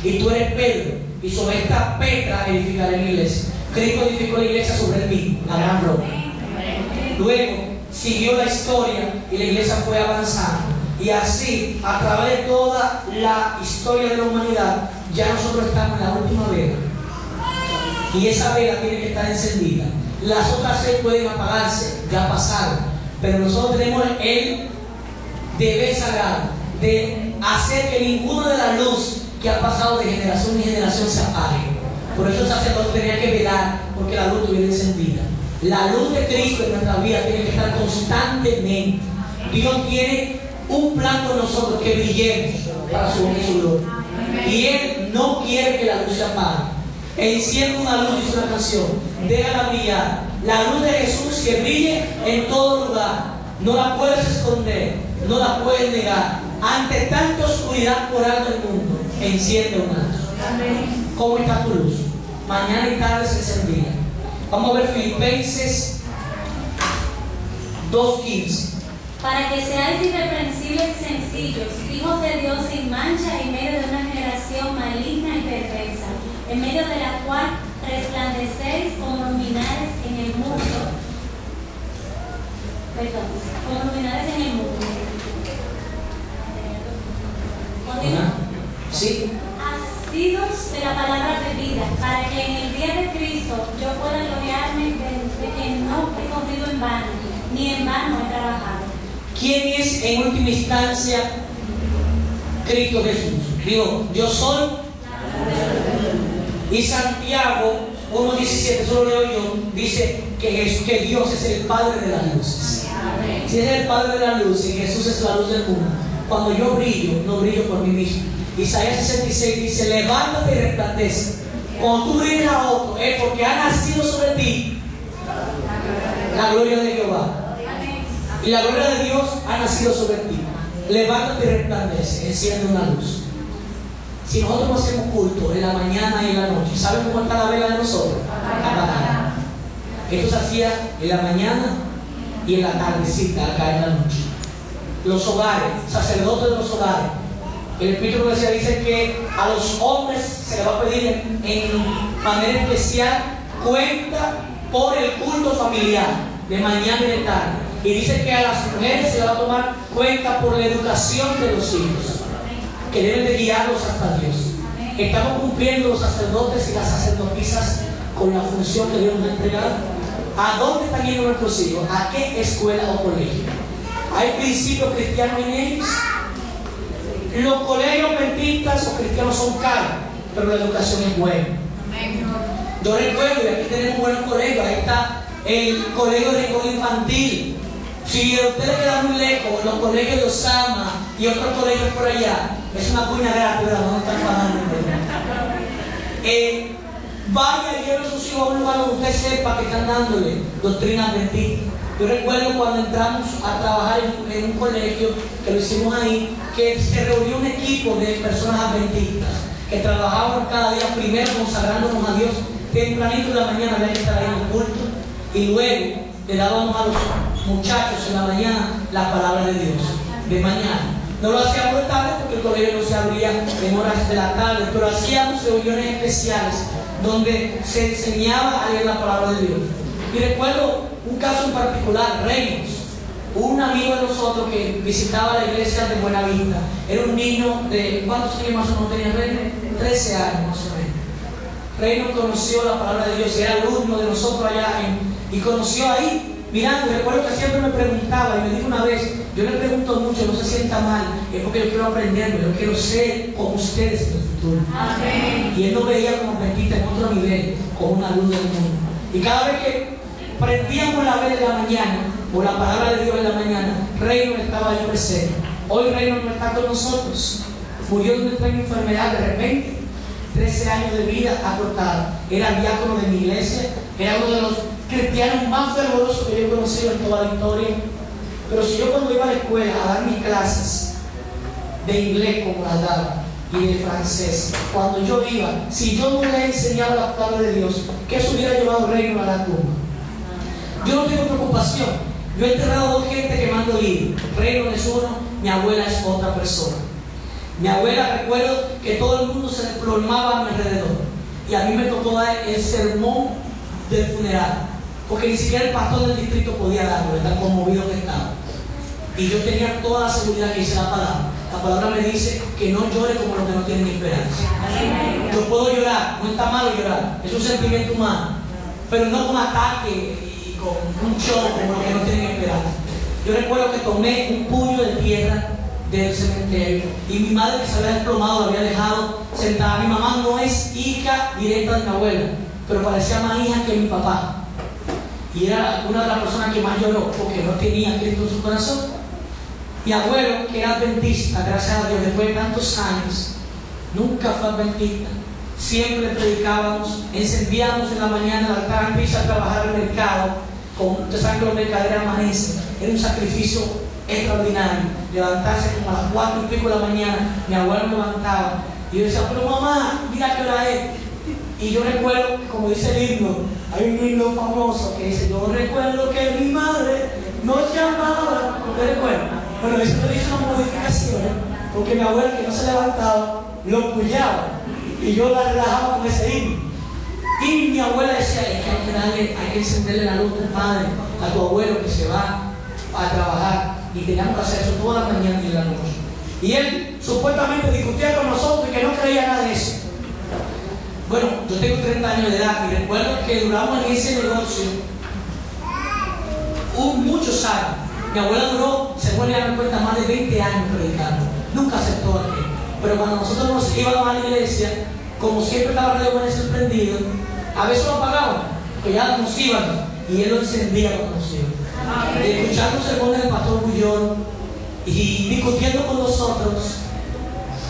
Y tú eres Pedro, y sobre esta Petra edificaré mi iglesia. Cristo edificó la iglesia sobre el mismo, la gran roca. Luego siguió la historia y la iglesia fue avanzando. Y así, a través de toda la historia de la humanidad, ya nosotros estamos en la última vela. Y esa vela tiene que estar encendida. Las otras 6 pueden apagarse, ya pasaron. Pero nosotros tenemos el deber sagrado de hacer que ninguna de las luz que ha pasado de generación en generación se apague. Por eso el sacerdote tenía que velar porque la luz estuviera encendida. La luz de Cristo en nuestra vida tiene que estar constantemente. Dios tiene un plan con nosotros, que brillemos para su honra y su gloria. Y Él no quiere que la luz se apague. Enciende una luz, dice una canción, déjala brillar. La luz de Jesús que brille en todo lugar. No la puedes esconder, no la puedes negar. Ante tanta oscuridad por alto el mundo, enciende una luz. ¿Cómo está tu luz? Mañana y tarde se encendía. Vamos a ver Filipenses 2:15. Para que seáis irreprensibles y sencillos, hijos de Dios sin mancha, en medio de una generación maligna y perversa, en medio de la cual resplandecéis como luminares en el mundo. Perdón, como luminares en el mundo. Continúa. Sí. Asidos de la palabra de vida, para que en el día de Cristo yo pueda gloriarme de que no he corrido en vano, ni en vano he trabajado. ¿Quién es en última instancia Cristo Jesús? Digo, yo soy. Y Santiago 1:17, eso lo leo yo, dice que Dios es el Padre de las luces. Si es el Padre de las luces y Jesús es la luz del mundo, cuando yo brillo, no brillo por mí mismo. Isaías 66 dice, levántate y resplandece. Cuando tú brilles a otro, es porque ha nacido sobre ti la gloria de Jehová. Y la gloria de Dios ha nacido sobre ti. Levántate y resplandece, enciende una luz. Si nosotros no hacemos culto en la mañana y en la noche, ¿saben cómo está la vela de nosotros? Apagada. Esto se hacía en la mañana y en la tardecita, al caer la noche. Los hogares, sacerdotes de los hogares. El Espíritu de Iglesia dice que a los hombres se les va a pedir en manera especial cuenta por el culto familiar de mañana y de tarde. Y dice que a las mujeres se les va a tomar cuenta por la educación de los hijos, que deben de guiarlos hasta Dios. Estamos cumpliendo los sacerdotes y las sacerdotisas con la función que Dios nos ha entregado. ¿A dónde están yendo nuestros hijos? ¿A qué escuela o colegio? ¿Hay principios cristianos en ellos? Los colegios adventistas o cristianos son caros, pero la educación es buena. Yo recuerdo, y aquí tenemos buenos colegios, ahí está el colegio de rincón infantil. Si a usted le queda muy lejos, los colegios de Osama y otros colegios por allá, es una cuña gratis, pero no están pagando. Vaya y lleve a sus hijos a un lugar donde usted sepa que están dándole doctrina adventista. Yo recuerdo cuando entramos a trabajar en un colegio, que lo hicimos ahí, que se reunió un equipo de personas adventistas que trabajaban cada día primero consagrándonos a Dios. Tempranito de la mañana había que estar ahí en el culto, y luego le dábamos a los muchachos en la mañana la palabra de Dios de mañana. No lo hacíamos de tarde porque el colegio no se abría en horas de la tarde, pero hacíamos reuniones especiales donde se enseñaba a leer la palabra de Dios. Y recuerdo un caso en particular, Reynolds, un amigo de nosotros que visitaba la iglesia de Buenavista. Era un niño de, ¿cuántos años más o menos tenía Reynolds? 13 años más o menos. Reynolds conoció la palabra de Dios, era alumno de nosotros allá y conoció ahí. Mirando, recuerdo que siempre me preguntaba, y me dijo una vez, yo le pregunto mucho, no se sienta mal, es porque yo quiero aprender, yo quiero ser como ustedes en el futuro. Amén. Y él no veía como adventista en otro nivel, como una luz del mundo. Y cada vez que prendíamos la vela en la mañana, o la palabra de Dios en la mañana, Reynolds estaba ahí presente. Hoy Reynolds no está con nosotros, murió de una extraña enfermedad de repente, 13 años de vida acortada. Era diácono de mi iglesia, era uno de los cristianos más fervorosos que yo he conocido en toda la historia. Pero si yo cuando iba a la escuela a dar mis clases de inglés como las daba y de francés, cuando yo iba, si yo no le enseñaba la palabra de Dios, ¿qué se hubiera llevado Reynolds a la tumba? Yo no tengo preocupación preocupación. Yo he enterrado a dos gente que me han dolido. Reino es uno, mi abuela es otra persona. Mi abuela, recuerdo que todo el mundo se desplomaba a mi alrededor. Y a mí me tocó dar el sermón del funeral. Porque ni siquiera el pastor del distrito podía darlo, de tan conmovido que estaba. Y yo tenía toda la seguridad que hice la palabra. La palabra me dice que no llore como los que no tienen esperanza. Yo puedo llorar, no está malo llorar, es un sentimiento humano, pero no con ataque y con un show como los que no tienen esperanza. Yo recuerdo que tomé un puño de tierra del cementerio y mi madre, que se había desplomado, la había dejado sentada. Mi mamá no es hija directa de mi abuela, pero parecía más hija que mi papá. Y era una de las personas que más lloró porque no tenía Cristo en su corazón. Mi abuelo, que era adventista, gracias a Dios, después de tantos años, nunca fue adventista. Siempre predicábamos, encendíamos en la mañana el altar antes de irse a trabajar al mercado. Ustedes saben que los mercaderes amanecen. Era un sacrificio extraordinario. Levantarse como a las 4 y pico de la mañana. Mi abuelo me levantaba. Y yo decía, pero mamá, mira qué hora es. Y yo recuerdo, como dice el himno, hay un himno famoso que dice, yo recuerdo que mi madre nos llamaba. ¿Ustedes recuerdan? Bueno, eso le hizo una modificación, porque mi abuela, que no se levantaba, lo pullaba y yo la relajaba con ese himno. Y mi abuela decía, hay que encenderle la luz a tu padre, a tu abuelo que se va a trabajar, y teníamos que hacer eso toda la mañana y la noche. Y él supuestamente discutía con nosotros y que no creía nada de eso. Bueno, yo tengo 30 años de edad y recuerdo que duramos en ese negocio muchos años. Mi abuela duró, según ella me cuenta, más de 20 años predicando. Nunca aceptó a Cristo. Pero cuando nosotros nos íbamos a la iglesia, como siempre estaba Radio Amanecer prendido, a veces lo apagaban, que ya nos íbamos, y él lo encendía cuando nos íbamos. Y escuchando sermones del pastor Bullón y discutiendo con nosotros,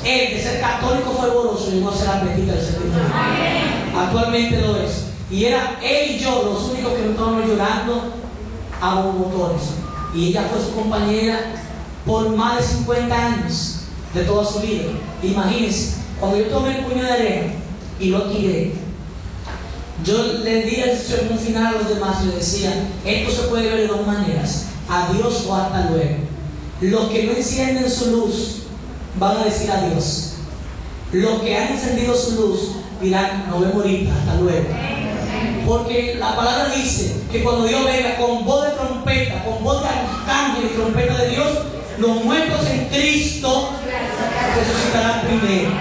él, de ser católico fervoroso, llegó a ser adventista del séptimo día. Actualmente lo es. Y era él y yo los únicos que no estábamos llorando a motores. Y ella fue su compañera por más de 50 años de toda su vida. Imagínense, cuando yo tomé el puño de arena y lo tiré, yo le di el sermón final a los demás y le decía, esto se puede ver de dos maneras, adiós o hasta luego. Los que no encienden su luz van a decir adiós. Los que han encendido su luz dirán, nos vemos ahorita, hasta luego. Porque la palabra dice que cuando Dios venga con voz de trompeta, con voz de arcángel y trompeta de Dios, los muertos en Cristo resucitarán primero.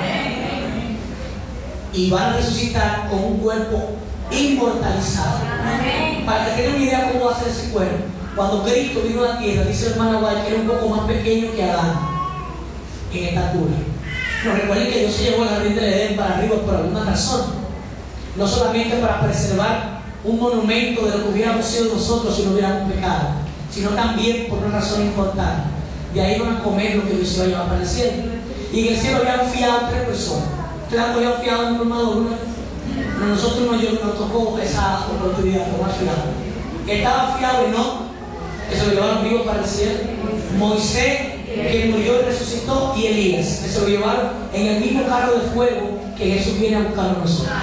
Y van a resucitar con un cuerpo inmortalizado. Para que tengan una idea cómo va a ser ese cuerpo. Cuando Cristo vino a la tierra, dice el hermano Guay que era un poco más pequeño que Adán en estatura. Pero recuerden que Dios se llevó el jardín del Edén para arriba por alguna razón. No solamente para preservar un monumento de lo que hubiéramos sido nosotros si no hubiéramos pecado, sino también por una razón importante. De ahí van a comer lo que Dios se va a llevar para el cielo. Y en el cielo habían fiado 3 personas. ¿Ustedes habían fiado en un formador? Pero nosotros nos tocó esa oportunidad, como fiado. Estaba fiado Enoc, que se lo llevaron vivo para el cielo. Moisés, que murió y resucitó, y Elías, que se lo llevaron en el mismo carro de fuego que Jesús viene a buscar a nosotros.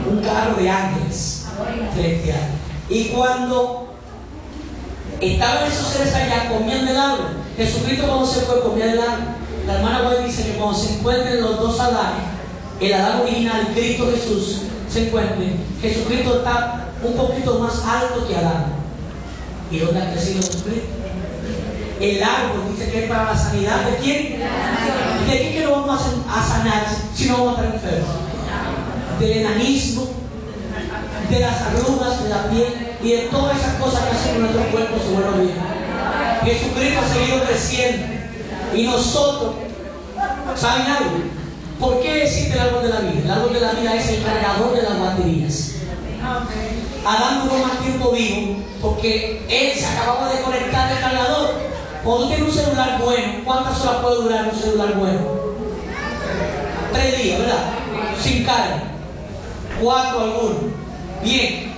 Un carro de ángeles celestiales. Y cuando estaban esos seres allá, comían del árbol. Jesucristo, cuando se fue, comía del árbol. La hermana Guay dice que cuando se encuentren los dos Adanes, el Adán original, Cristo Jesús, se encuentren, Jesucristo está un poquito más alto que Adán. ¿Y dónde ha crecido Jesucristo? El árbol dice que es para la sanidad de quién. ¿De qué que lo vamos a sanar si no vamos a estar enfermos? Del enanismo, de las arrugas de la piel y de todas esas cosas que hacen que nuestro cuerpo se vuelva bien. Jesucristo ha seguido creciendo y nosotros, ¿saben algo? ¿Por qué existe el árbol de la vida? El árbol de la vida es el cargador de las baterías. Adán duró más tiempo vivo porque él se acababa de conectar el cargador. Cuando tiene un celular bueno, ¿cuántas horas puede durar un celular bueno? 3 días, ¿verdad? Sin carga. 4 algunos. Bien.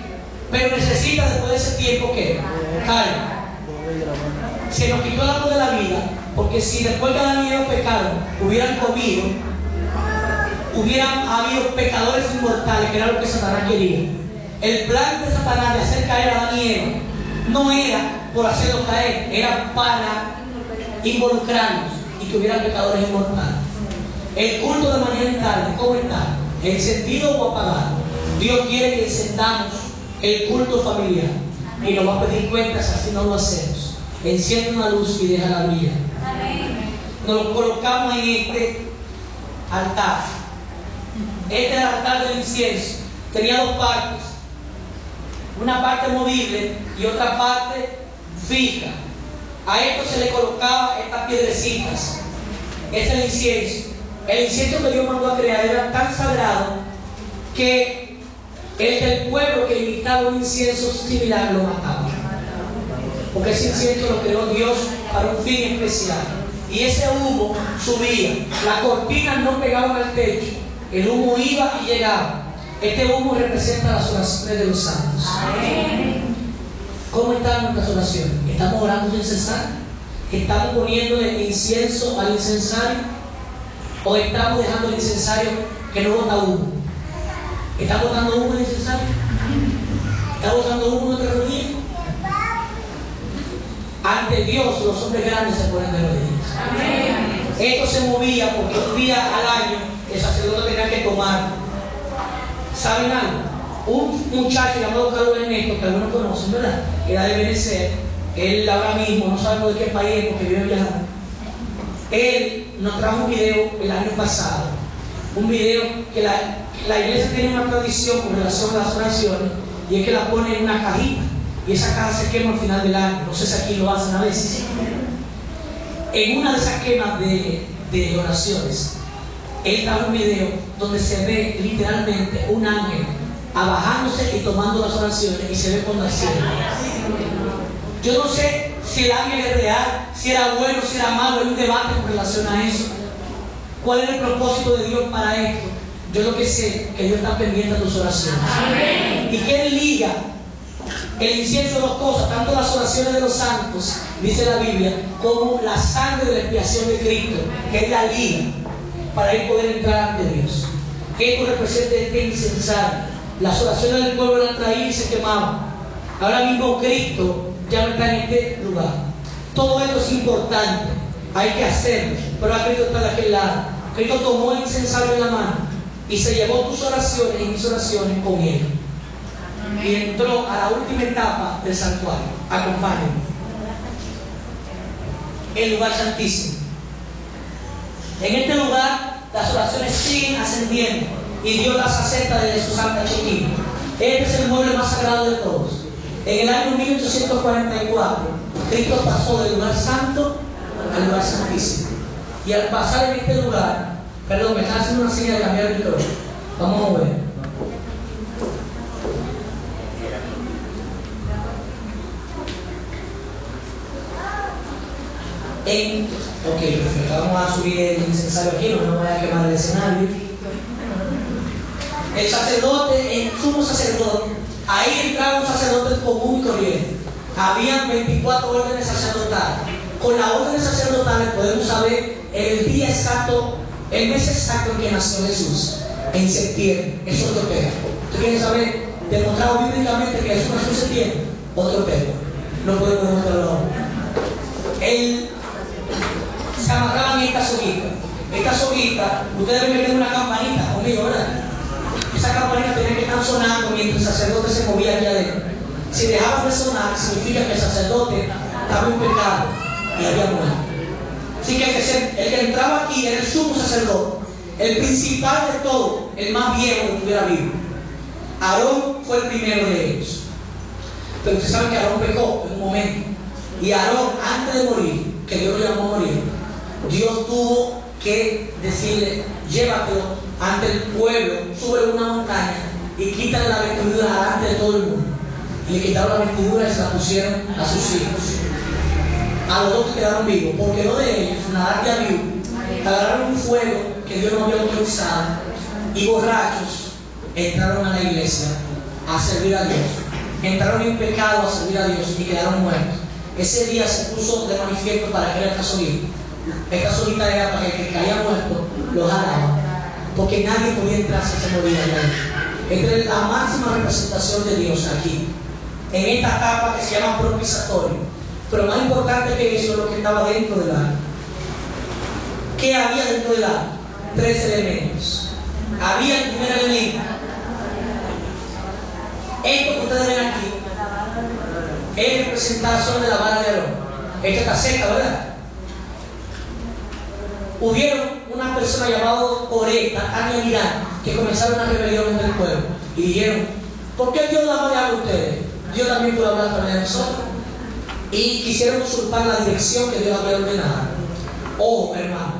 Pero necesita después de ese tiempo, ¿qué? Carga. Se nos quitó el árbol de la vida, porque si después que Adán y Eva pecaron, hubieran comido, hubieran habido pecadores inmortales, que era lo que Satanás quería. El plan de Satanás de hacer caer a Adán y Eva no era por hacerlos caer, era para involucrarnos y que hubieran pecadores inmortales. El culto de mañana y tarde, ¿cómo está? ¿Encendido o apagado? Dios quiere que encendamos el culto familiar y nos va a pedir cuentas, así no lo hacemos. Enciende una luz y déjala brillar. Nos lo colocamos en este altar. Este era el altar del incienso. Tenía dos partes, una parte movible y otra parte fija. A esto se le colocaba estas piedrecitas. Este es el incienso. El incienso que Dios mandó a crear era tan sagrado que el del pueblo que imitaba un incienso similar lo mataba. Porque ese incienso lo creó Dios para un fin especial. Y ese humo subía. Las cortinas no pegaban al techo. El humo iba y llegaba. Este humo representa las oraciones de los santos. ¿Cómo están nuestras oraciones? ¿Estamos orando sin cesar? ¿Estamos poniéndole incienso al incensario? ¿O estamos dejando el incensario que no bota humo? ¿Está botando humo el incensario? ¿Está botando humo nuestra rodilla? Ante Dios los hombres grandes se ponen de rodillas. Esto se movía porque un día al año el sacerdote tenía que tomar. ¿Saben algo? Un muchacho llamado Carlos Ernesto, que algunos conocen, ¿verdad? Era de Venezuela. Él ahora mismo, no sabemos de qué país es porque vive viajando. Él nos trajo un video el año pasado. Un video que la iglesia tiene una tradición con relación a las oraciones, y es que la pone en una cajita. Y esa caja se quema al final del año. No sé si aquí lo hacen a veces. En una de esas quemas de oraciones, él trajo un video donde se ve literalmente un ángel abajándose y tomando las oraciones, y se ve cuando asciende. Yo no sé si el ángel es real, si era bueno, si era malo. Hay un debate con relación a eso. ¿Cuál es el propósito de Dios para esto? Yo lo que sé que Dios está pendiente de tus oraciones. Y que Él liga el incienso de dos cosas, tanto las oraciones de los santos, dice la Biblia, como la sangre de la expiación de Cristo, que es la liga para él poder entrar ante Dios. Esto representa este incensario. Las oraciones del pueblo eran traídas y se quemaban. Ahora mismo Cristo ya no está en este lugar. Todo esto es importante, hay que hacerlo, pero a Cristo está de aquel lado. Cristo tomó el incensario en la mano y se llevó tus oraciones y mis oraciones con él. Y entró a la última etapa del santuario. Acompáñenme. El lugar santísimo. En este lugar las oraciones siguen ascendiendo y Dios las acepta desde su santa chiquita. Este es el mueble más sagrado de todos. En el año 1844, Cristo pasó del lugar santo al lugar santísimo. Y al pasar en este lugar, perdón, me están haciendo una señal de cambiar el micrófono. Vamos a ver. Ok, perfecto. Vamos a subir el incensario aquí, no nos vaya a quemar el escenario. El sacerdote, el sumo sacerdote, ahí entraba un sacerdote común y corriente. Habían 24 órdenes sacerdotales. Con las órdenes sacerdotales podemos saber el día exacto, el mes exacto en que nació Jesús, en septiembre. Eso es otro tema. ¿Tú quieres saber, demostrado bíblicamente que Jesús nació en septiembre? Otro tema. No podemos demostrarlo ahora. Se amarraban en esta soguita. Esta soguita, ustedes ven que tiene una campanita conmigo, ¿verdad? Esa campanita tenía que estar sonando mientras el sacerdote se movía aquí adentro. Si dejaba de sonar, significa que el sacerdote estaba en pecado y había muerto. Así que el que entraba aquí era el sumo sacerdote, el principal de todo, el más viejo que estuviera vivo. Aarón fue el primero de ellos. Pero ustedes saben que Aarón pecó en un momento. Y Aarón, antes de morir, que Dios lo llamó a morir, Dios tuvo que decirle: llévatelo ante el pueblo, sube una montaña y quítale la vestidura delante de todo el mundo. Y le quitaron la vestidura y se la pusieron a sus hijos. A los dos que quedaron vivos, porque no de ellos, nadar ya vivo, agarraron un fuego que Dios no había autorizado y borrachos entraron a la iglesia a servir a Dios. Entraron en pecado a servir a Dios y quedaron muertos. Ese día se puso de manifiesto para que era esta soguita. Esta soguita era para que el que caía muerto lo jalaba, porque nadie podía entrar si se moría. Esta es la máxima representación de Dios aquí. en esta capa que se llama propiciatorio. Pero más importante que eso es lo que estaba dentro del arca. ¿Qué había dentro del arca? 3 elementos. Había el primer elemento. Esto que ustedes ven aquí es representación de la vara de Aarón. Esta está seca, ¿verdad? Hubieron una persona llamada Coré, Tatán y Mirán, que comenzaron una rebelión entre el pueblo y dijeron: ¿por qué Dios da hablar a ustedes? Dios también puede hablar también de nosotros. Y quisieron usurpar la dirección que Dios había ordenado. Oh, hermano,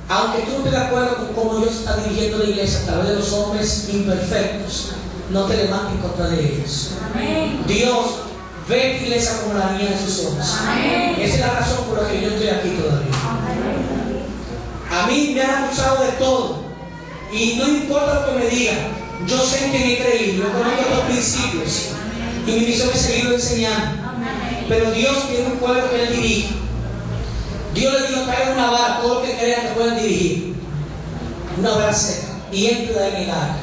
aunque tú no estés de acuerdo con cómo Dios está dirigiendo la iglesia a través de los hombres imperfectos, no te levantes en contra de ellos. Amén. Dios ve tu iglesia como la niña de sus ojos. Amén. Esa es la razón por la que yo estoy aquí todavía. A mí me han acusado de todo y no importa lo que me digan, yo sé en quién he creído, yo conozco los principios y mi misión es seguir enseñando. Pero Dios tiene un pueblo que Él dirige. Dios le dijo: traigan una vara a todos los que crean que pueden dirigir, una vara seca, y entra en el arca.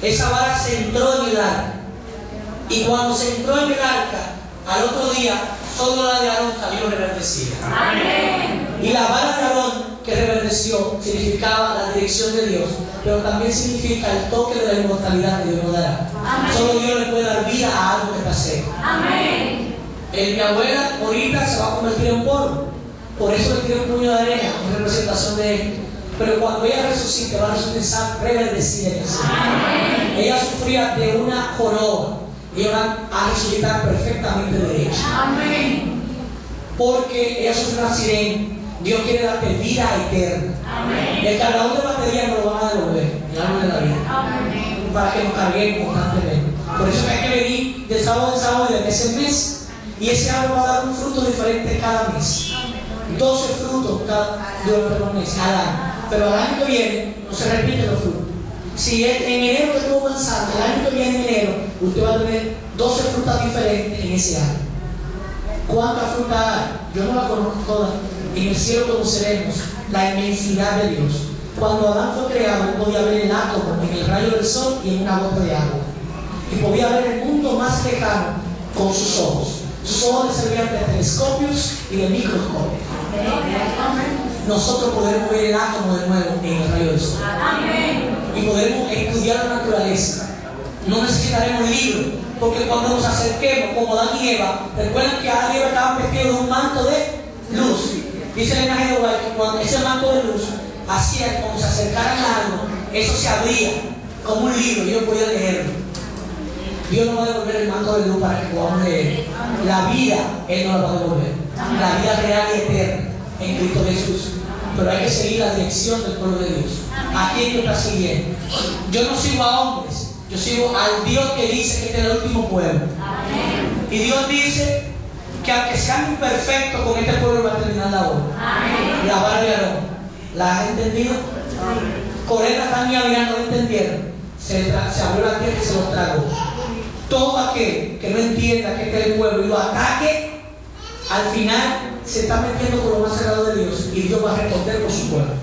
Esa vara se entró en el arca, y cuando se entró en el arca, al otro día solo la de Aarón salió reverdecida. Y la vara de Aarón que reverdeció significaba la dirección de Dios, pero también significa el toque de la inmortalidad que Dios nos dará. Amén. Solo Dios le puede dar vida a algo que está seco. Amén. Mi abuela ahorita se va a convertir en polvo, por eso le tiró un puño de arena en representación de Él. Pero cuando ella resucite, va a resucitar reverdecida en el Señor. Ella sufría de una joroba y ella va a resucitar perfectamente derecha. Amén. Porque ella sufre un accidente. Dios quiere darte vida eterna. Amén. El cargador de batería nos lo van a devolver en el árbol de la vida. Amén. Para que nos carguemos constantemente. Por eso hay que venir de sábado en sábado y de mes en mes. Y ese árbol va a dar un fruto diferente cada mes. 12 frutos durante los meses, al año. Pero al año que viene no se repiten los frutos. Si en enero que estuvo avanzando, el año que viene en enero, usted va a tener 12 frutas diferentes en ese año. ¿Cuántas frutas hay? Yo no las conozco todas. En el cielo conoceremos la inmensidad de Dios. Cuando Adán fue creado, él podía ver el átomo en el rayo del sol y en una gota de agua. Y podía ver el mundo más lejano con sus ojos. Sus ojos le servían de telescopios y de microscopios. Nosotros podemos ver el átomo de nuevo en el rayo del sol. Y podemos estudiar la naturaleza. No necesitaremos libros, porque cuando nos acerquemos, como Adán y Eva, recuerden que Adán y Eva estaban vestidos de un manto de luz. Dice el linaje de Jehová que cuando ese manto de luz hacía que cuando se acercaran a algo, eso se abría como un libro y ellos podían leerlo. Dios nos va a devolver el manto de luz para que podamos leer. La vida Él nos la va a devolver. La vida real y eterna en Cristo Jesús. Pero hay que seguir la dirección del pueblo de Dios. ¿A quién tú estás siguiendo? Yo no sigo a hombres, yo sigo al Dios que dice que este es el último pueblo. Y Dios dice que aunque sean imperfectos, con este pueblo va a terminar la obra. La vara de Aarón. ¿La has entendido? Coré, Tatán y Abiram no lo entendieron. Se abrió la tierra y se los tragó. Todo aquel que no entienda que este es el pueblo y lo ataque, al final se está metiendo con lo más sagrado de Dios y Dios va a responder por su pueblo.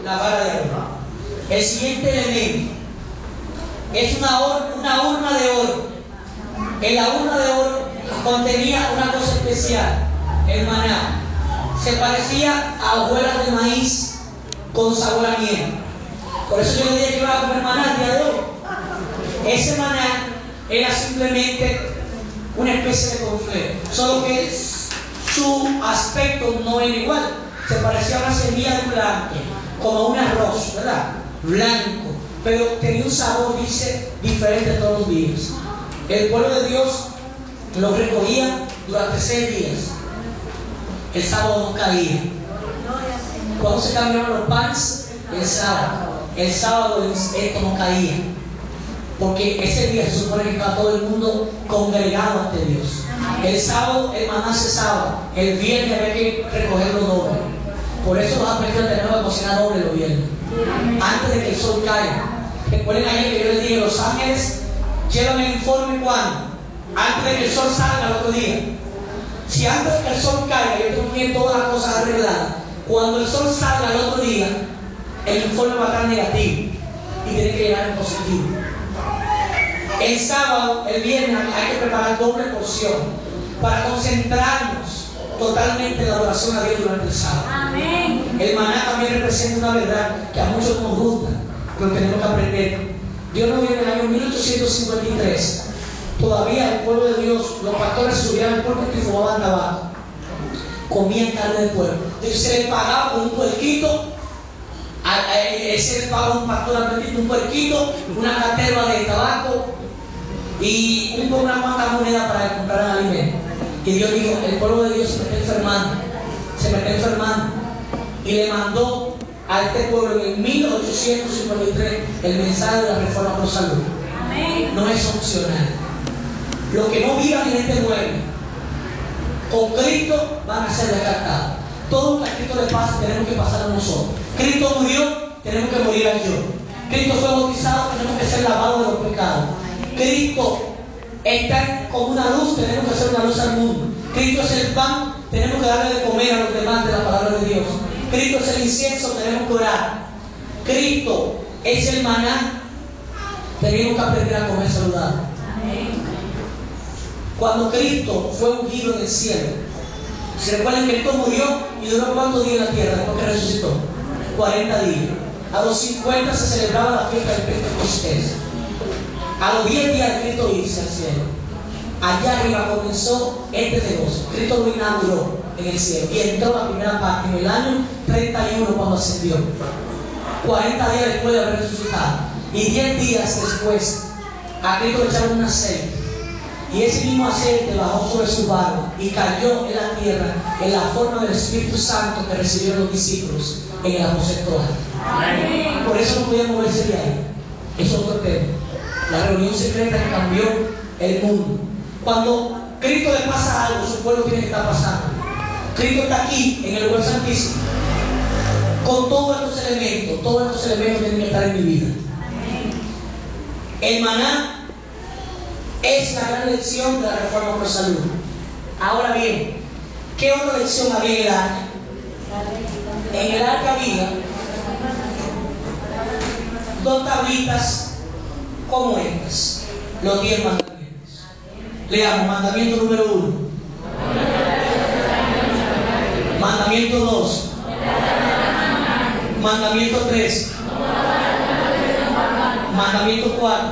La vara de Aarón. El siguiente elemento es una urna de oro. En la urna de oro contenía una cosa especial, el maná. Se parecía a hojuelas de maíz con sabor a miel. Por eso yo le dije que iba a comer maná el día de hoy. Ese maná era simplemente una especie de conflé, solo que su aspecto no era igual. Se parecía a una semilla de blanco, como un arroz, ¿verdad? Blanco, pero tenía un sabor, dice, diferente todos los días. El pueblo de Dios lo recogía durante 6 días. El sábado no caía. Cuando se cambiaron los panes, el sábado. El sábado esto no caía. Porque ese día se supone que estaba todo el mundo congregado ante Dios. El sábado el maná cesaba. El viernes había que recogerlo doble. Por eso los aprendidos tenemos que cocinar doble los viernes. Antes de que el sol caiga. Recuerden ayer que yo les dije, los ángeles llevan el informe cuando. Antes de que el sol salga al otro día. Si antes de que el sol caiga yo tengo que todas las cosas arregladas, cuando el sol salga al otro día, el informe va a estar negativo y tiene que llegar en positivo. El sábado, el viernes, hay que preparar doble porción para concentrarnos totalmente en la adoración a Dios durante el sábado. Amén. El maná también representa una verdad que a muchos nos gusta, pero tenemos que aprender. Dios nos dio en el año 1853. Todavía el pueblo de Dios, los pastores subían al pueblo y fumaban tabaco, comían carne de puerco. Entonces se les pagaba con un puerquito. Se les pagaba un pastor al un puerquito, una caterva de tabaco y una cuanta moneda para comprar el alimento. Y Dios dijo, el pueblo de Dios se me está enfermando. Y le mandó a este pueblo en el 1853 el mensaje de la reforma por salud. Amén. No es opcional. Los que no vivan en este mueble con Cristo van a ser descartados. Todo lo que a Cristo le pasa tenemos que pasar a nosotros. Cristo murió, tenemos que morir al yo. Cristo fue bautizado, tenemos que ser lavados de los pecados. Cristo está como una luz, tenemos que ser una luz al mundo. Cristo es el pan, tenemos que darle de comer a los demás de la palabra de Dios. Cristo es el incienso, tenemos que orar. Cristo es el maná, tenemos que aprender a comer saludable. Cuando Cristo fue ungido en el cielo, ¿se recuerdan que Cristo murió y duró cuántos días en la tierra después que resucitó? 40 días. A los 50 se celebraba la fiesta de Pentecostés. A los 10 días de Cristo irse al cielo, allá arriba comenzó este negocio. Cristo lo inauguró en el cielo y entró la primera parte en el año 31 cuando ascendió. 40 días después de haber resucitado. Y 10 días después, a Cristo le echaron un aceite. Y ese mismo aceite bajó sobre su barba y cayó en la tierra en la forma del Espíritu Santo que recibieron los discípulos en el aposento alto. Por eso no podía moverse de ahí. Es otro tema. La reunión secreta que cambió el mundo. Cuando Cristo le pasa algo, su pueblo tiene que estar pasando. Cristo está aquí en el lugar santísimo con todos estos elementos tienen que estar en mi vida. El maná es la gran lección de la reforma por salud. Ahora bien, ¿qué otra lección había en el arca? En el arca había 2 tablitas como estas, los 10 mandamientos. Leamos mandamiento número 1, mandamiento 2, mandamiento 3, mandamiento 4,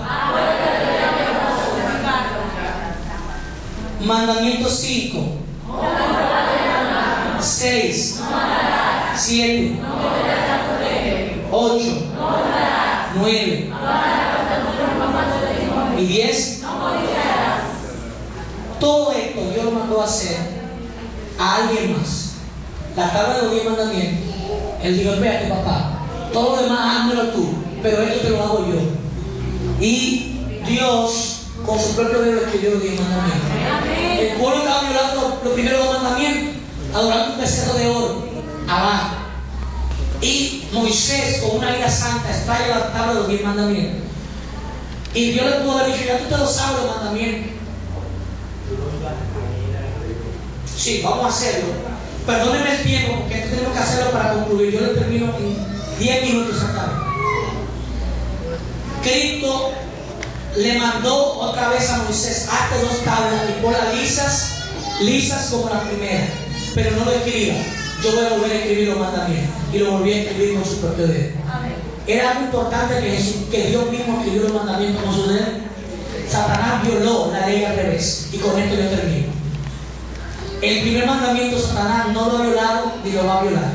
mandamiento 5, 6, 7, 8, 9 y 10. Todo esto Dios lo mandó a hacer a alguien más. La tabla de los 10 mandamientos. Él dijo, espérate papá, todo lo demás házmelo tú, pero esto te lo hago yo. Y Dios con su propio dedo escribió los 10 mandamientos. El pueblo estaba violando los primeros 2 mandamientos, adorando un becerro de oro abajo. Y Moisés con una ira santa extrae la tabla de los 10 mandamientos. Y Dios le pudo haber dicho, ya tú te lo sabes los mandamientos. Sí, vamos a hacerlo. Perdónenme el tiempo porque esto tenemos que hacerlo para concluir. Yo lo termino en 10 minutos exactamente. Cristo le mandó otra vez a Moisés, hazte 2 tablas y ponlas lisas como la primera, pero no lo escriba. Yo voy a volver a escribir los mandamientos. Y lo volví a escribir con su propio dedo. Era algo importante que Dios mismo escribió los mandamientos con su dedo. Satanás violó la ley al revés. Y con esto yo termino. El primer mandamiento Satanás no lo ha violado ni lo va a violar.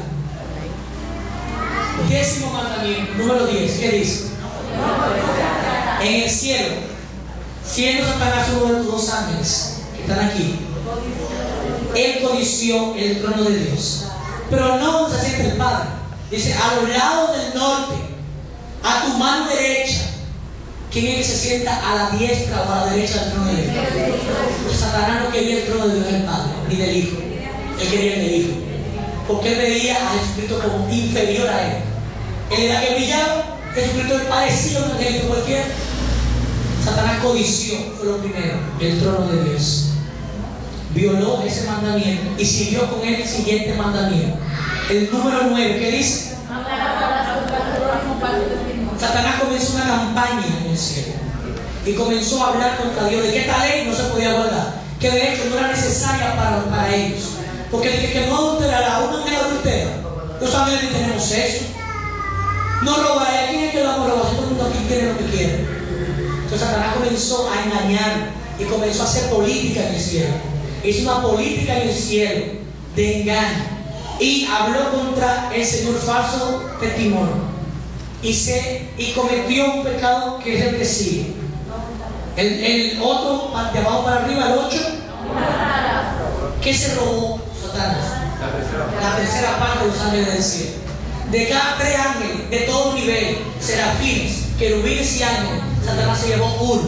10º mandamiento, número 10, ¿qué dice? En el cielo, siendo Satanás uno de tus 2 ángeles que están aquí, él codició el trono de Dios. Pero no se siente el Padre. Dice, a los lados del norte, a tu mano derecha. ¿Quién es que se sienta a la diestra o a la derecha del trono de Dios? Satanás no quería el trono de Dios del Padre, ni del Hijo. Él quería el del Hijo. Porque él veía a Jesucristo como inferior a él. Él era que brillaba, Jesucristo es parecido a un angelito cualquiera. Satanás codició, fue lo primero, el trono de Dios. Violó ese mandamiento y siguió con él el siguiente mandamiento. El número 9, ¿qué dice? Satanás comenzó una campaña en el cielo. y comenzó a hablar contra Dios de que esta ley no se podía guardar, que de hecho no era necesaria para ellos, porque el que no adulterará, un ángel adultera. Los ángeles ni tenemos sexo, no robará. ¿Quién es que lo va a robar? Todo el mundo aquí tiene lo que quiere. Entonces Satanás comenzó a engañar y comenzó a hacer política en el cielo. Hizo una política en el cielo de engaño y habló contra el Señor falso testimonio y cometió un pecado que es el que sigue. El otro, de abajo para arriba, el 8. ¿Qué se robó Satanás? La tercera parte de los ángeles del cielo. De cada 3 ángeles, de todo nivel, serafines, querubines y ángeles, Satanás se llevó uno.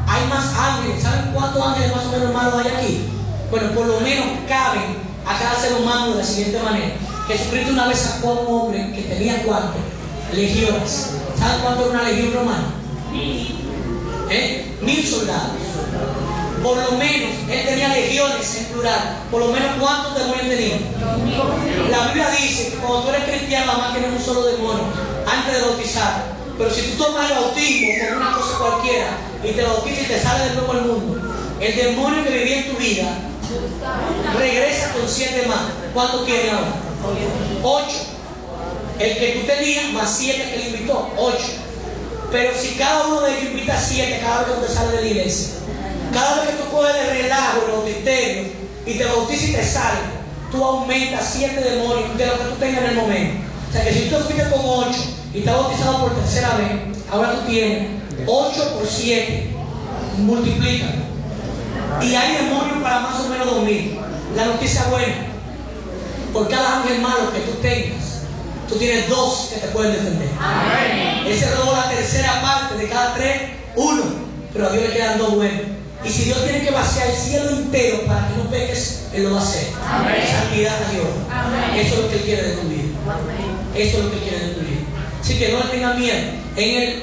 Hay más ángeles. ¿Saben cuántos ángeles más o menos malos hay aquí? Bueno, por lo menos caben a cada ser humano de la siguiente manera. Jesucristo una vez sacó a un hombre que tenía ¿cuánto? Legiones. ¿Saben cuánto era una legión romana? 1000 soldados. Por lo menos, él tenía legiones en plural. Por lo menos, ¿cuántos demonios tenía? La Biblia dice que cuando tú eres cristiano, nada más tienes un solo demonio antes de bautizar. Pero si tú tomas el bautismo como una cosa cualquiera y te bautizas y te sales de nuevo al mundo, el demonio que vivía en tu vida regresa con 7 más. ¿Cuántos tiene ahora? 8. El que tú tenías más 7 que le invitó, 8. Pero si cada uno de ellos invita 7 cada vez que tú te sales de la iglesia, cada vez que tú coges de relajo los bautisterios y te bautizas y te sales, tú aumentas 7 demonios de lo que tú tengas en el momento. O sea que si tú fuiste con 8 y estás bautizado por tercera vez, ahora tú tienes 8 por 7, multiplica. Y hay demonios para más o menos 2000. La noticia buena, por cada ángel malo que tú tengas, tú tienes 2 que te pueden defender. Amén. Él se robó la tercera parte de cada 3, 1, pero a Dios le quedan 2 buenos. Y si Dios tiene que vaciar el cielo entero para que no peques, Él lo va a hacer. Amén. Santidad a Dios. Amén. Eso es lo que Él quiere de tu vida. Amén. Eso es lo que Él quiere de tu vida. Así que no le tengan miedo.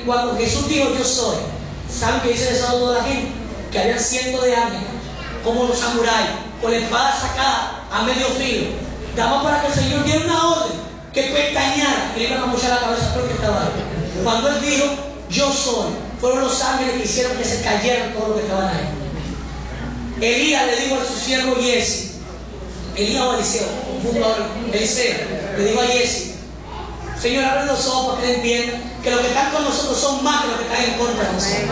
Cuando Jesús dijo yo soy, ¿saben qué dice eso a toda la gente? Que habían cientos de ángeles, como los samuráis, con la espada sacada a medio filo. Damos para que el Señor diera una orden que pestañara y le iban a mochar la cabeza porque estaba ahí. Cuando Él dijo yo soy, fueron los ángeles que hicieron que se cayeran todos los que estaban ahí. Elías le dijo a su siervo Giesi, Elías o Eliseo, Eliseo, le dijo a Giesi, Señor, abre los ojos para que entiendan que los que están con nosotros son más que los que están en contra de nosotros.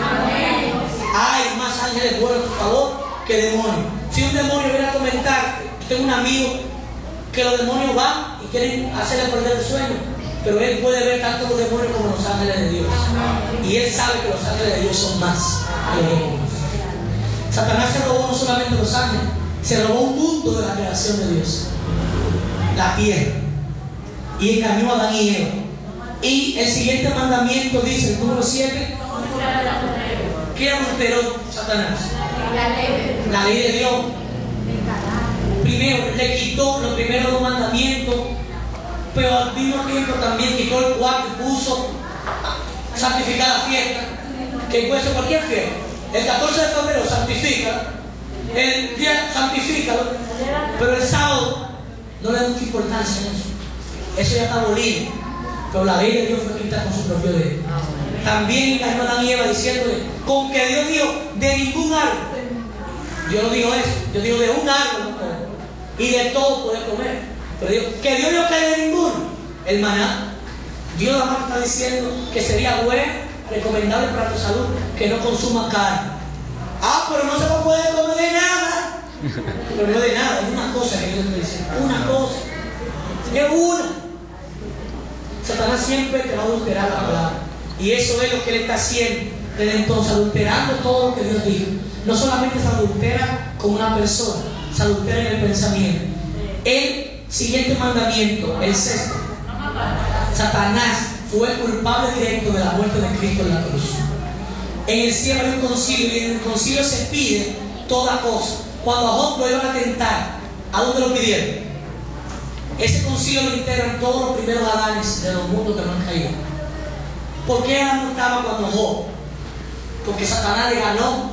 Hay más ángeles buenos a tu favor que demonios. Si un demonio viene a comentarte, tengo un amigo que los demonios van y quieren hacerle perder el sueño, pero él puede ver tanto los demonios como los ángeles de Dios. Y él sabe que los ángeles de Dios son más que los demonios. Satanás se robó no solamente los ángeles, se robó un mundo de la creación de Dios, la tierra, y engañó a Adán y Eva. Y el siguiente mandamiento dice, el número 7, ¿qué adulteró Satanás? La ley de Dios. Primero, le quitó los primeros 2 mandamientos, pero al mismo tiempo también quitó el cuarto y puso santificar la fiesta, que puede ser cualquier fiesta. El 14 de febrero santifica, el día santifícalo, pero el sábado no le da mucha importancia a eso. Eso ya está abolido, pero la ley de Dios fue quitada con su propio dedo. También engañó a Adán y Eva diciéndole, con que Dios dijo, de ningún árbol. Dios no dijo eso, Dios dijo de un árbol no puede, y de todo puede comer. Pero dijo, que Dios no cae de ninguno. El maná, Dios nada más está diciendo que sería bueno, recomendable para tu salud, que no consuma carne. Ah, pero no se puede comer de nada. Pero no de nada, es una cosa que Dios te dice, una cosa, es una. Satanás siempre te va a adulterar la palabra. Y eso es lo que él está haciendo desde entonces, adulterando todo lo que Dios dijo. No solamente se adultera con una persona, se adultera en el pensamiento. El siguiente mandamiento, el 6, Satanás fue culpable directo de la muerte de Cristo en la cruz. En el cielo hay un concilio, y en el concilio se pide toda cosa. Cuando a Job lo iban a tentar, ¿a dónde lo pidieron? Ese concilio lo integran todos los primeros Adanes de los mundos que no han caído. ¿Por qué Adán no estaba cuando Job? Porque Satanás le ganó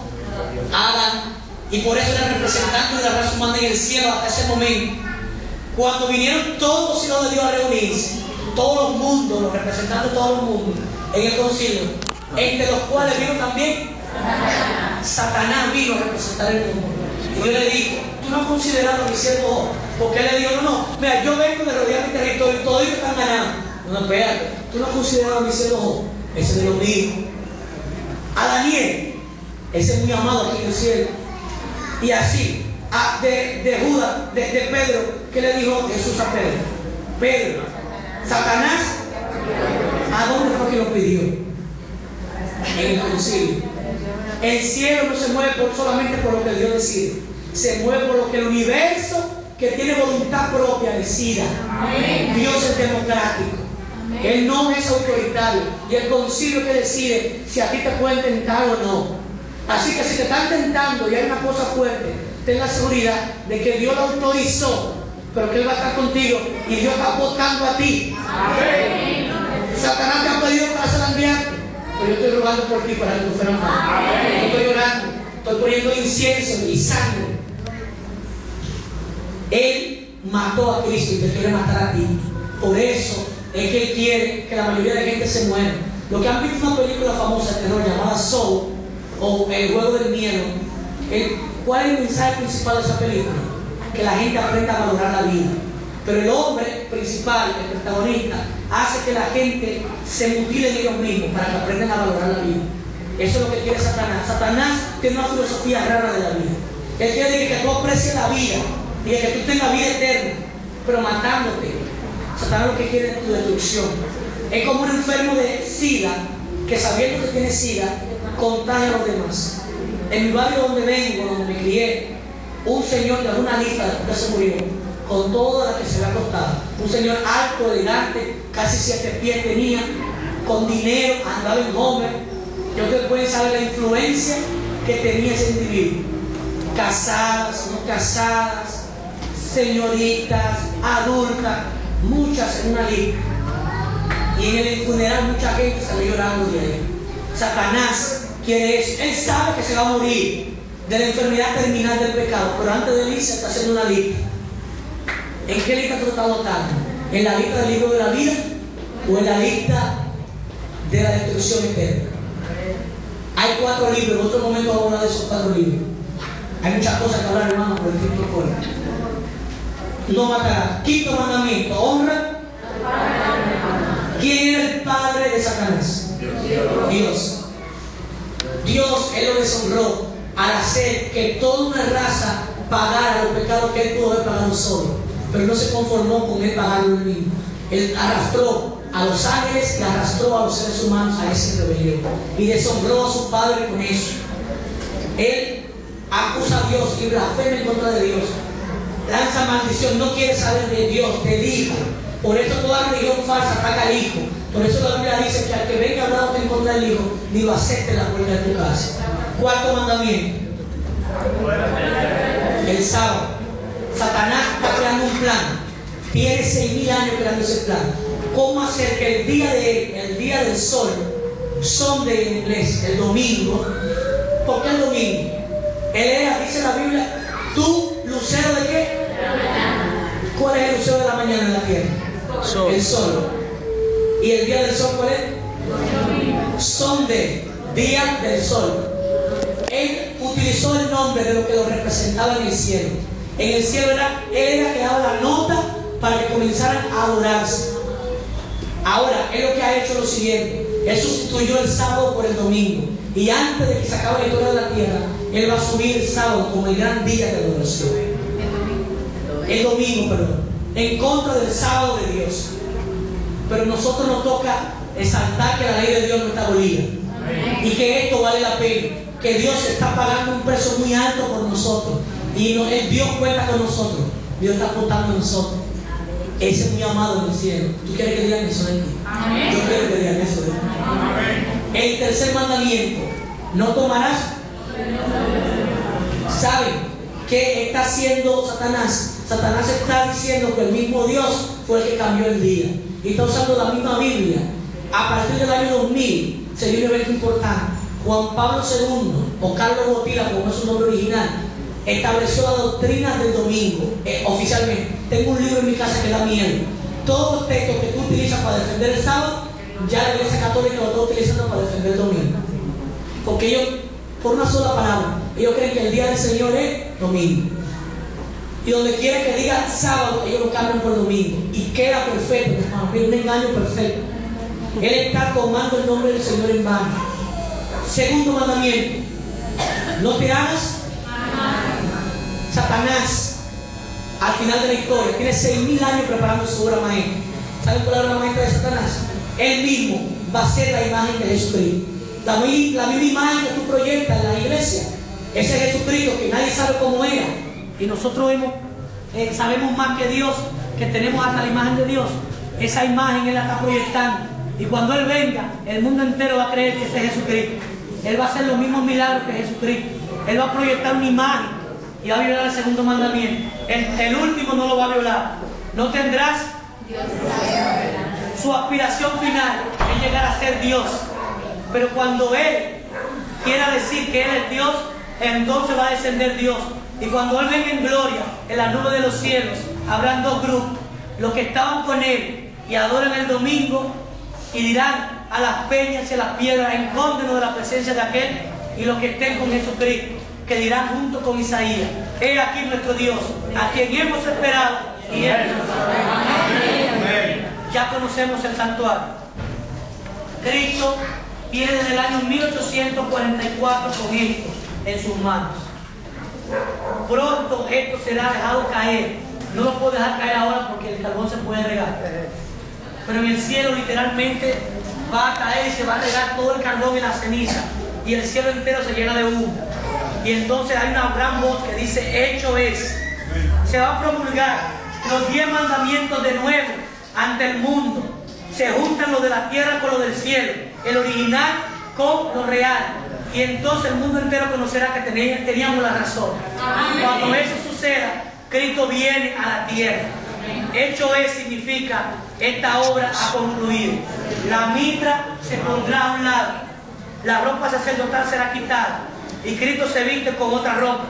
a Adán, y por eso era el representante de la raza humana en el cielo hasta ese momento. Cuando vinieron todos los hijos de Dios a reunirse, todos los mundos, los representantes de todos los mundos, en el concilio, entre los cuales vino también Satanás, vino a representar el mundo. Y Dios le dijo: tú no has considerado a mi siervo Job. Porque él le dijo: no, mira, yo vengo de rodear mi territorio y todos ellos están ganando. No, espérate, tú no has considerado a mi siervo Job. Ese es de lo mío. A Daniel, ese es muy amado aquí en el cielo. Y así, de Judas, de Pedro, ¿qué le dijo Jesús a Pedro? Pedro, Satanás, ¿a dónde fue que lo pidió? En el concilio. El cielo no se mueve solamente por lo que Dios decide, se mueve por lo que el universo, que tiene voluntad propia, decida. Amén. Dios es democrático. Amén. Él no es autoritario. Y el concilio que decide si a ti te pueden tentar o no. Así que si te están tentando y hay una cosa fuerte, ten la seguridad de que Dios lo autorizó, pero que Él va a estar contigo y Dios está votando a ti. Amén. Satanás te ha pedido para zarandearte, pero yo estoy rogando por ti para que tú fueras mal. Yo estoy llorando, estoy poniendo incienso y sangre. Él mató a Cristo y te quiere matar a ti. Por eso es que Él quiere que la mayoría de gente se muera. Los que han visto una película famosa de terror llamada Saw, o El Juego del Miedo, ¿cuál es el mensaje principal de esa película? Que la gente aprenda a valorar la vida. Pero el hombre principal, el protagonista, hace que la gente se mutile en ellos mismos para que aprendan a valorar la vida. Eso es lo que quiere Satanás. Satanás tiene una filosofía rara de la vida. Él quiere que tú aprecies la vida y que tú tengas vida eterna, pero matándote. Satanás lo que quiere es tu destrucción. Es como un enfermo de SIDA que, sabiendo que tiene SIDA, contagia a los demás. En mi barrio donde vengo, donde me crié, un señor de alguna lista ya se murió, con toda la que se le ha costado. Un señor alto, elegante, casi 7 pies tenía, con dinero, andaba en Homer. Y ustedes pueden saber la influencia que tenía ese individuo. Casadas, no casadas, señoritas, adultas, muchas en una lista. Y en el funeral mucha gente salió llorando de él. Satanás quiere eso. Él sabe que se va a morir de la enfermedad terminal del pecado, pero antes de irse está haciendo una lista. ¿En qué lista tú estás votando? ¿En la lista del libro de la vida o en la lista de la destrucción eterna? Hay 4 libros, en otro momento vamos a hablar de esos 4 libros. Hay muchas cosas que hablar, hermano, por el tiempo fuera. No matarás. Quinto mandamiento: honra. ¿Quién era el padre de Satanás? Dios. Dios, Él lo deshonró al hacer que toda una raza pagara los pecados que Él pudo haber pagado solo. Pero no se conformó con Él pagarlo Él mismo. Él arrastró a los ángeles y arrastró a los seres humanos a ese rebelión. Y deshonró a su padre con eso. Él acusa a Dios y blasfema en contra de Dios. Lanza maldición, no quiere saber de Dios, del Hijo. Por eso toda religión falsa ataca al Hijo. Por eso la Biblia dice que al que venga hablando en contra del Hijo, ni lo acepte en la puerta de tu casa. Cuarto mandamiento: el sábado. Satanás está creando un plan. Tiene 6.000 años creando ese plan. ¿Cómo hacer que el día del sol, Sunday en inglés, el domingo? ¿Por qué el domingo? Él era, dice la Biblia, tú, lucero de qué? ¿Cuál es el lucero de la mañana en la tierra? Sol. El sol. ¿Y el día del sol cuál es? Sunday, día del sol. Él utilizó el nombre de lo que lo representaba en el cielo. En el cielo él era que daba la nota para que comenzaran a adorarse. Ahora, él lo que ha hecho es lo siguiente: él sustituyó el sábado por el domingo. Y antes de que se acabe la historia de la tierra, él va a subir el sábado como el gran día de adoración. El domingo, perdón. En contra del sábado de Dios. Pero a nosotros nos toca exaltar que la ley de Dios no está abolida. Y que esto vale la pena. Que Dios está pagando un precio muy alto por nosotros. Y Dios cuenta con nosotros. Dios está apuntando a nosotros. Ese es muy amado en el cielo. ¿Tú quieres que digan eso de ti? Amén. Yo quiero que digan eso de ti. Amén. El tercer mandamiento: no tomarás. ¿Saben qué está haciendo Satanás? Satanás está diciendo que el mismo Dios fue el que cambió el día. Y está usando la misma Biblia. A partir del año 2000 se dio un evento importante. Juan Pablo II, o Carlos Botila, como es su nombre original, estableció la doctrina del domingo oficialmente. Tengo un libro en mi casa que da miedo. Todos los textos que tú utilizas para defender el sábado ya la Iglesia Católica lo está utilizando para defender el domingo. Porque ellos, por una sola palabra, ellos creen que el día del Señor es domingo. Y donde quiera que diga sábado, ellos lo cambian por domingo. Y queda perfecto, hermano, es un engaño perfecto. Él está tomando el nombre del Señor en vano. Segundo mandamiento: no te hagas. Satanás, al final de la historia, tiene 6.000 años preparando su obra maestra. ¿Saben cuál es la obra maestra de Satanás? Él mismo va a ser la imagen de Jesucristo. La misma imagen que tú proyectas en la iglesia, ese es Jesucristo que nadie sabe cómo era. Y nosotros sabemos más que Dios, que tenemos hasta la imagen de Dios. Esa imagen Él la está proyectando. Y cuando Él venga, el mundo entero va a creer que ese es Jesucristo. Él va a hacer los mismos milagros que Jesucristo. Él va a proyectar una imagen y va a violar el segundo mandamiento. El último no lo va a violar. No tendrás. Su aspiración final es llegar a ser Dios. Pero cuando Él quiera decir que Él es Dios, entonces va a descender Dios. Y cuando Él venga en gloria, en la nube de los cielos, habrán dos grupos: los que estaban con Él y adoran el domingo y dirán a las peñas y a las piedras, escóndenos de la presencia de aquel, y los que estén con Jesucristo, que dirán junto con Isaías: he aquí nuestro Dios, a quien hemos esperado, y Él nos salvará. Ya conocemos el santuario. Cristo viene desde el año 1844 con esto en sus manos. Pronto esto será dejado caer. No lo puedo dejar caer ahora porque el carbón se puede regar. Pero en el cielo literalmente va a caer y se va a regar todo el carbón y la ceniza. Y el cielo entero se llena de humo. Y entonces hay una gran voz que dice: hecho es. Se va a promulgar los 10 mandamientos de nuevo ante el mundo. Se juntan los de la tierra con los del cielo, el original con lo real. Y entonces el mundo entero conocerá que teníamos la razón. Cuando eso suceda, Cristo viene a la tierra. Hecho es significa: esta obra ha concluido. La mitra se pondrá a un lado, la ropa sacerdotal será quitada y Cristo se viste con otra ropa.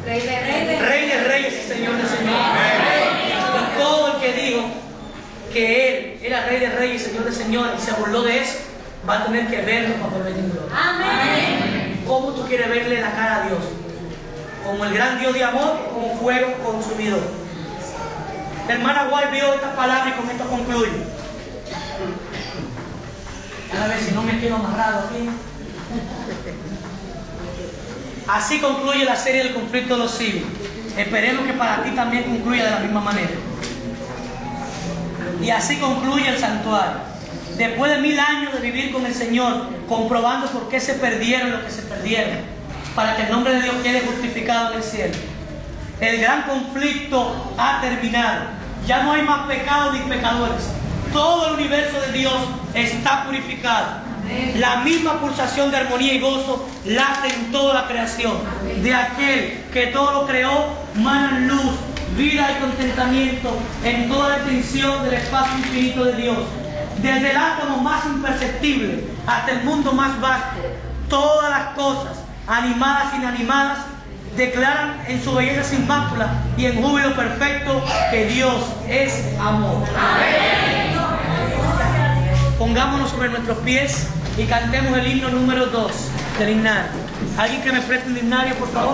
Rey de reyes y Señor de señores. Y todo el que dijo que Él era Rey de reyes y Señor de señores y se burló de eso, va a tener que verlo cuando venga en gloria. Amén. ¿Cómo tú quieres verle la cara a Dios? ¿Como el gran Dios de amor o como fuego consumidor? La hermana White vio esta palabra y con esto concluye. A ver si no me quedo amarrado aquí. Así concluye la serie del conflicto de los siglos. Esperemos que para ti también concluya de la misma manera. Y así concluye el santuario. Después de 1000 años de vivir con el Señor, comprobando por qué se perdieron lo que se perdieron, para que el nombre de Dios quede justificado en el cielo. El gran conflicto ha terminado. Ya no hay más pecados ni pecadores. Todo el universo de Dios está purificado. La misma pulsación de armonía y gozo late en toda la creación. De aquel que todo lo creó, manan luz, vida y contentamiento en toda la extensión del espacio infinito de Dios. Desde el átomo más imperceptible hasta el mundo más vasto, todas las cosas, animadas e inanimadas, declaran en su belleza sin mácula y en júbilo perfecto que Dios es amor. Amén. Pongámonos sobre nuestros pies y cantemos el himno número 2 del himnario. ¿Alguien que me preste un himnario, por favor?